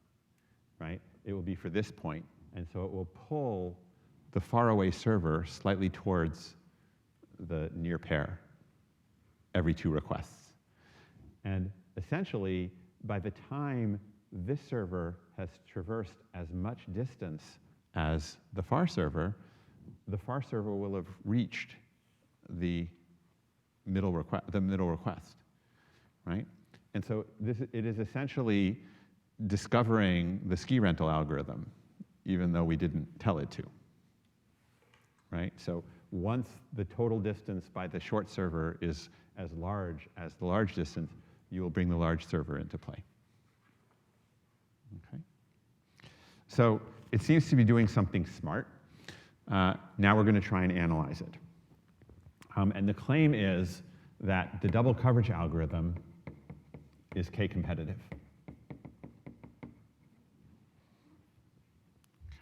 right? It will be for this point, and so it will pull the faraway server slightly towards the near pair every 2 requests. And essentially, by the time this server has traversed as much distance as the far server will have reached the middle request, right? And so it is essentially discovering the ski rental algorithm, even though we didn't tell it to, right? So once the total distance by the short server is as large as the large distance, you will bring the large server into play. Okay. So it seems to be doing something smart. Now we're going to try and analyze it. And the claim is that the double coverage algorithm is k-competitive.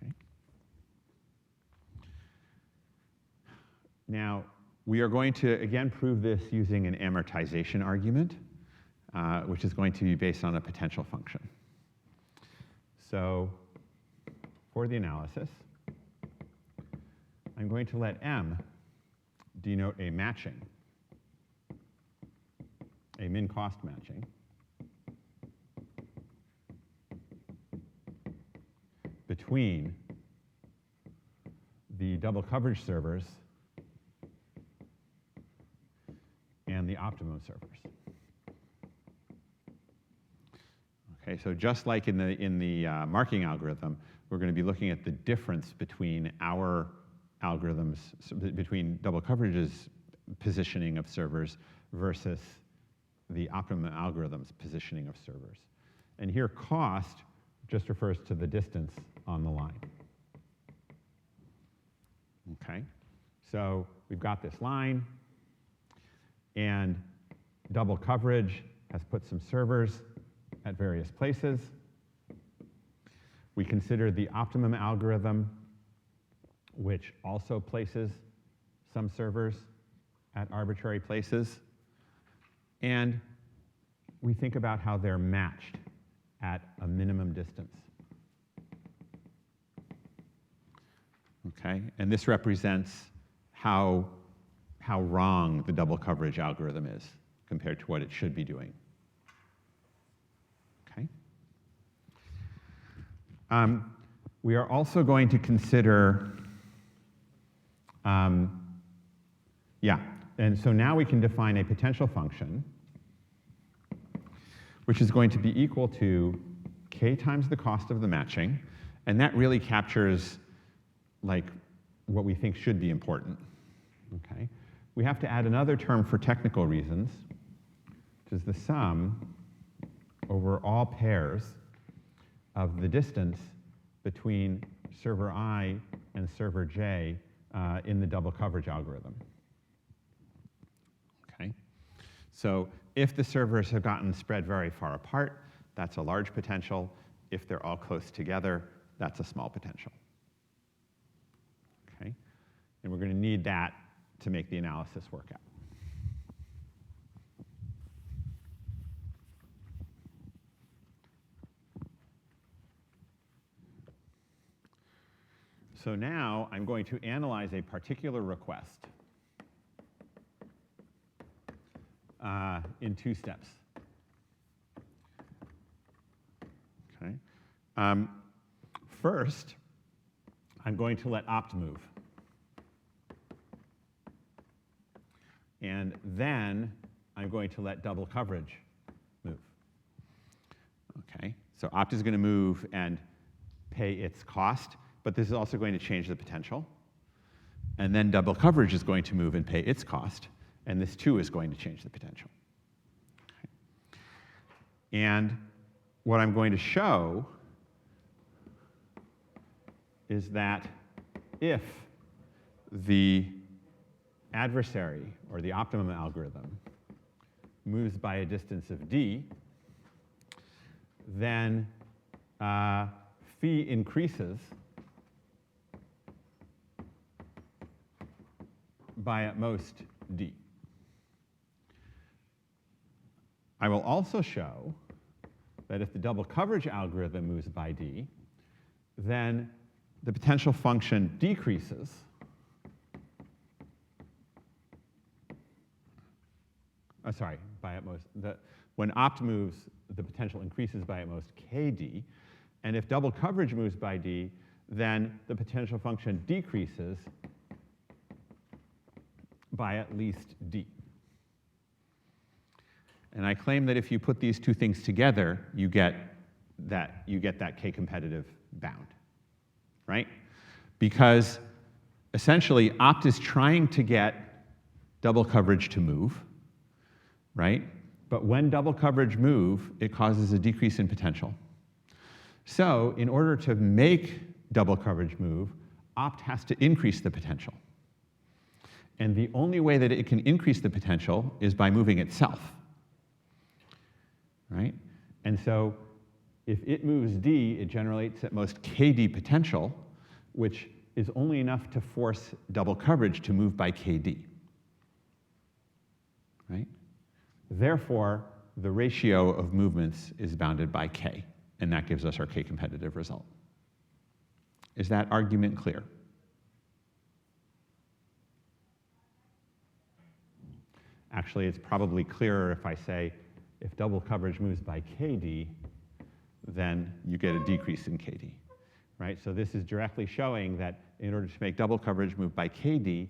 Okay. Now, we are going to, again, prove this using an amortization argument, which is going to be based on a potential function. So for the analysis, I'm going to let M denote a matching, a min-cost matching, between the double coverage servers and the optimum servers. Okay, so just like in the marking algorithm, we're going to be looking at the difference between our algorithms, between double coverage's positioning of servers versus the optimum algorithm's positioning of servers. And here, cost just refers to the distance on the line. Okay, so we've got this line, and double coverage has put some servers at various places. We consider the optimum algorithm, which also places some servers at arbitrary places. And we think about how they're matched at a minimum distance. Okay, and this represents how wrong the double coverage algorithm is compared to what it should be doing. Okay. We are also going to consider, and so now we can define a potential function which is going to be equal to k times the cost of the matching, and that really captures like what we think should be important. Okay. We have to add another term for technical reasons, which is the sum over all pairs of the distance between server I and server J in the double coverage algorithm. Okay. So if the servers have gotten spread very far apart, that's a large potential. If they're all close together, that's a small potential. Okay. And we're going to need that to make the analysis work out. So now I'm going to analyze a particular request in 2 steps. Okay. First, I'm going to let opt move. And then I'm going to let double coverage move. Okay. So opt is going to move and pay its cost, but this is also going to change the potential. And then double coverage is going to move and pay its cost, and this too is going to change the potential. Okay. And what I'm going to show is that if the adversary, or the optimum algorithm, moves by a distance of d, then phi increases by at most d. I will also show that if the double coverage algorithm moves by d, then the potential function decreases by at most. When opt moves, the potential increases by at most kd. And if double coverage moves by d, then the potential function decreases by at least d. And I claim that if you put these two things together, you get that k-competitive bound, right? Because essentially, opt is trying to get double coverage to move, right? But when double coverage move, it causes a decrease in potential. So in order to make double coverage move, opt has to increase the potential. And the only way that it can increase the potential is by moving itself, right? And so if it moves d, it generates at most kd potential, which is only enough to force double coverage to move by kd, right? Therefore, the ratio of movements is bounded by k, and that gives us our k-competitive result. Is that argument clear? Actually, it's probably clearer if I say, if double coverage moves by kd, then you get a decrease in kd, right? So this is directly showing that in order to make double coverage move by kd,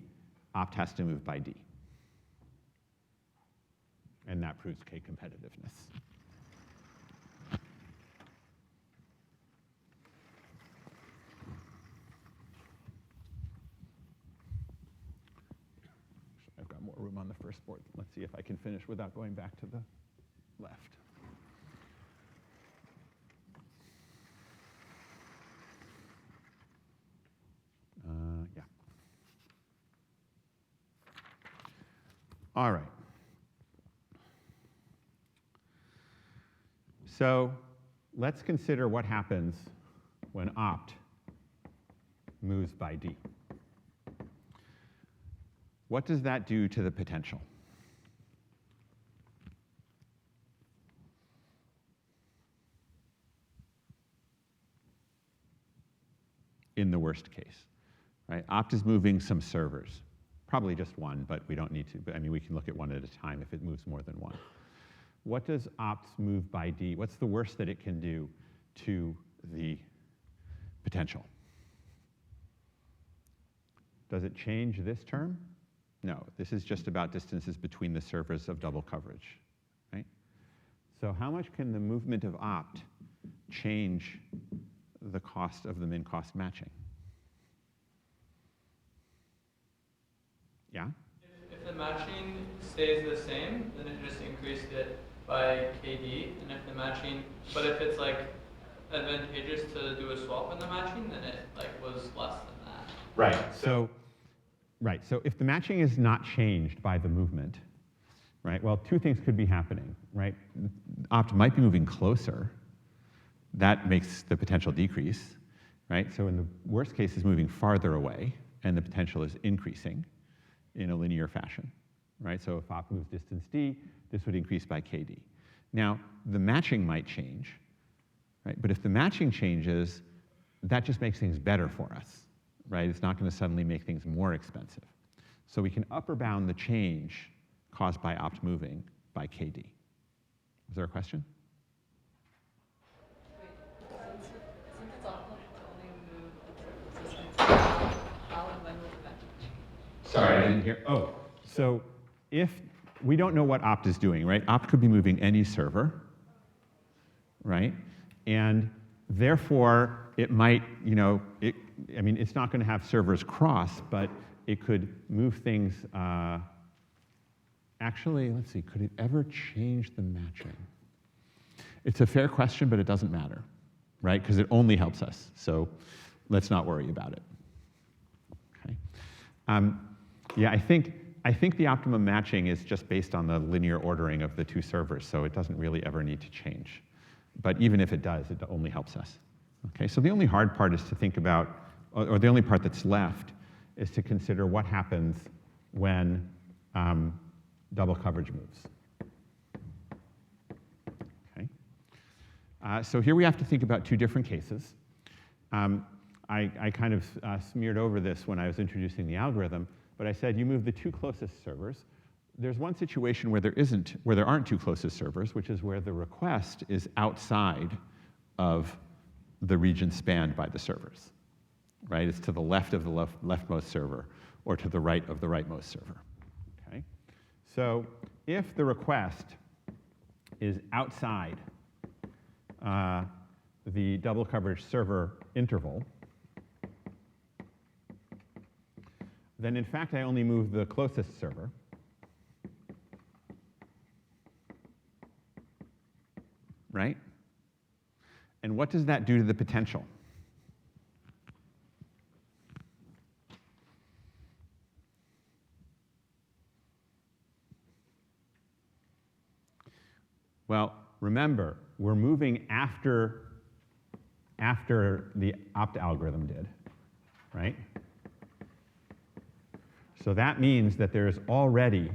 opt has to move by d. And that proves k-competitiveness. I've got more room on the first board. Let's see if I can finish without going back to the left. Yeah. All right. So let's consider what happens when opt moves by d. What does that do to the potential? In the worst case, right? Opt is moving some servers, probably just one, but we don't need to. But I mean, we can look at one at a time if it moves more than one. What does opt move by d? What's the worst that it can do to the potential? Does it change this term? No, this is just about distances between the servers of double coverage, right? So how much can the movement of opt change the cost of the min-cost matching? Yeah? If the matching stays the same, then it just increased it by KD, and if the matching, but if it's like advantageous to do a swap in the matching, then it like was less than that. Right, so if the matching is not changed by the movement, right, well, two things could be happening, right? Opt might be moving closer. That makes the potential decrease, right? So in the worst case, is moving farther away, and the potential is increasing in a linear fashion, right? So if opt moves distance d, this would increase by kd. Now, the matching might change, right? But if the matching changes, that just makes things better for us, right? It's not going to suddenly make things more expensive. So we can upper bound the change caused by opt moving by kd. Is there a question? Since it's optimal to only move the distance, how and when will the matching change? Sorry, I didn't hear. Oh, so if we don't know what opt is doing, right? Opt could be moving any server, right? And therefore, it might, I mean, it's not going to have servers cross, but it could move things. Actually, let's see, could it ever change the matching? It's a fair question, but it doesn't matter, right? Because it only helps us. So let's not worry about it. Okay. Yeah, I think the optimum matching is just based on the linear ordering of the two servers, so it doesn't really ever need to change. But even if it does, it only helps us. Okay, so the only hard part is to think about, or the only part that's left, is to consider what happens when double coverage moves. Okay. So here we have to think about two different cases. I kind of smeared over this when I was introducing the algorithm, but I said you move the two closest servers. There's one situation where there aren't two closest servers, which is where the request is outside of the region spanned by the servers, right? It's to the left of the leftmost server or to the right of the rightmost server, okay? So if the request is outside the double coverage server interval, then in fact I only move the closest server. Right? And what does that do to the potential? Well, remember, we're moving after the opt algorithm did, right? So that means that there's already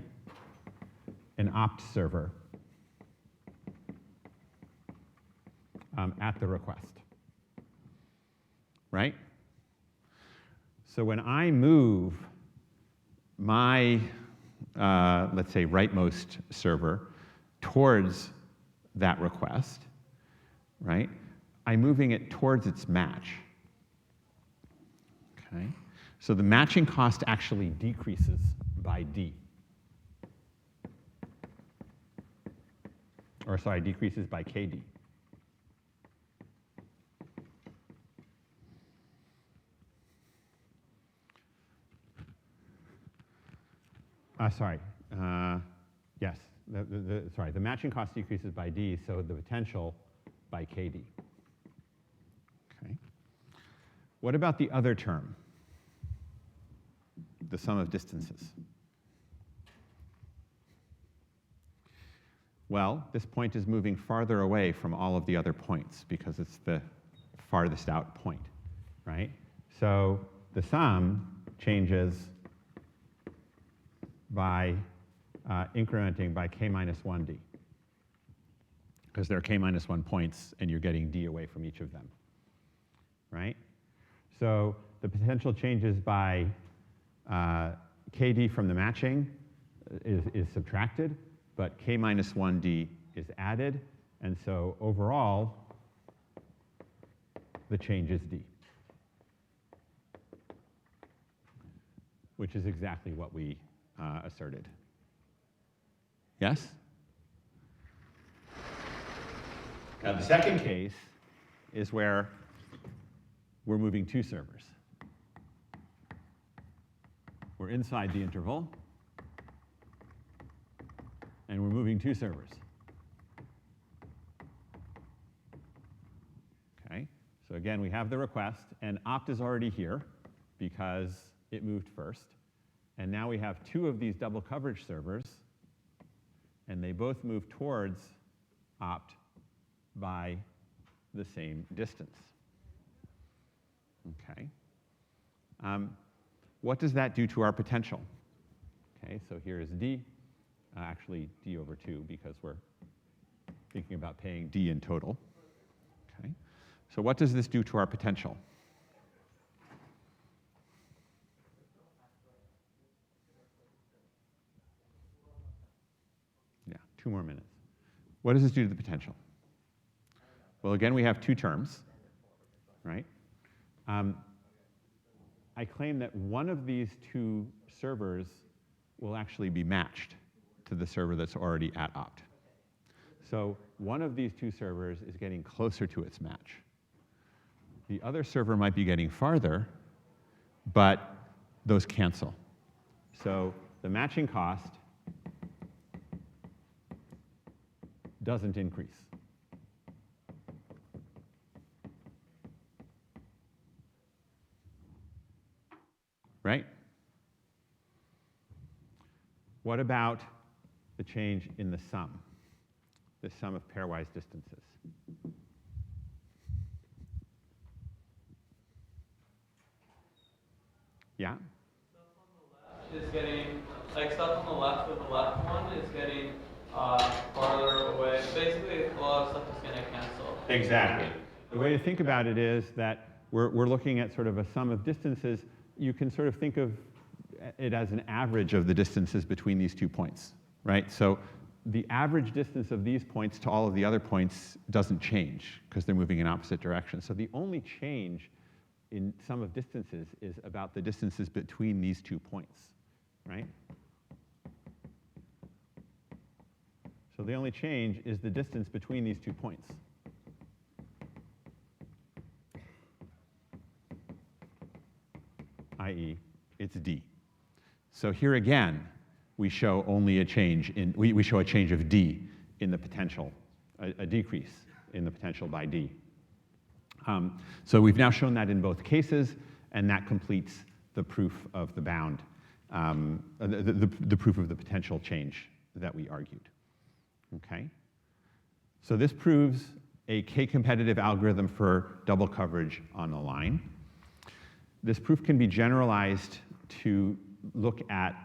an opt server at the request, right? So when I move my, let's say, rightmost server towards that request, right, I'm moving it towards its match, okay? So the matching cost actually decreases by d. Or sorry, decreases by kd. Yes, the matching cost decreases by d, so the potential by kd. Okay. What about the other term? The sum of distances. Well, this point is moving farther away from all of the other points because it's the farthest out point, right? So the sum changes by incrementing by k minus 1d, because there are k minus 1 points and you're getting d away from each of them, right? So the potential changes by kd from the matching is subtracted, but k minus 1d is added, and so overall, the change is d, which is exactly what we asserted. Yes? Now, the second case is where we're moving two servers. We're inside the interval, and we're moving two servers. Okay, so again, we have the request, and opt is already here because it moved first. And now we have two of these double coverage servers, and they both move towards opt by the same distance. Okay. What does that do to our potential? Okay, so here is d, actually d over 2 because we're thinking about paying d in total. Okay, so what does this do to our potential? Yeah, 2 more minutes. What does this do to the potential? Well, again, we have two terms, right? I claim that one of these two servers will actually be matched to the server that's already at opt. So one of these two servers is getting closer to its match. The other server might be getting farther, but those cancel. So the matching cost doesn't increase. Right? What about the change in the sum of pairwise distances? Yeah? Is getting, like stuff on the left with the left one is getting farther away. Basically, a lot of stuff is going to cancel. Exactly. The way to think about it is that we're looking at sort of a sum of distances. You can sort of think of it as an average of the distances between these 2 points, right? So the average distance of these points to all of the other points doesn't change because they're moving in opposite directions. So the only change in sum of distances is about the distances between these 2 points, right? So the only change is the distance between these 2 points. I.e., it's d. So here again, we show only a change in, we show a change of d in the potential, a decrease in the potential by d. So we've now shown that in both cases, and that completes the proof of the bound, the proof of the potential change that we argued. Okay? So this proves a k-competitive algorithm for double coverage on a line. This proof can be generalized to look at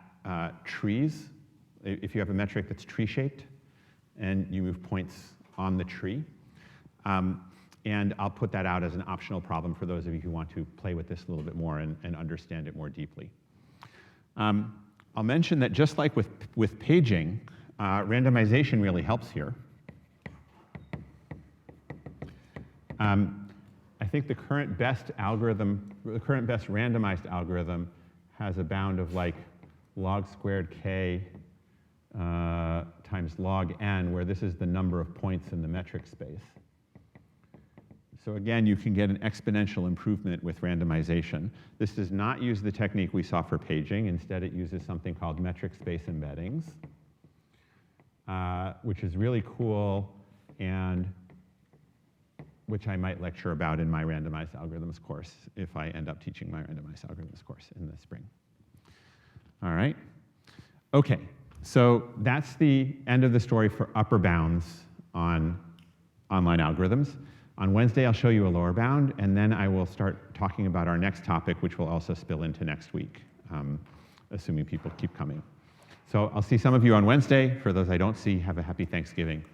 trees. If you have a metric that's tree-shaped and you move points on the tree. And I'll put that out as an optional problem for those of you who want to play with this a little bit more and understand it more deeply. I'll mention that just like with paging, randomization really helps here. I think the current best algorithm, the current best randomized algorithm has a bound of like log squared k times log n, where this is the number of points in the metric space. So again, you can get an exponential improvement with randomization. This does not use the technique we saw for paging. Instead, it uses something called metric space embeddings, which is really cool and which I might lecture about in my randomized algorithms course if I end up teaching my randomized algorithms course in the spring. All right. Okay. So that's the end of the story for upper bounds on online algorithms. On Wednesday, I'll show you a lower bound, and then I will start talking about our next topic, which will also spill into next week, assuming people keep coming. So I'll see some of you on Wednesday. For those I don't see, have a happy Thanksgiving.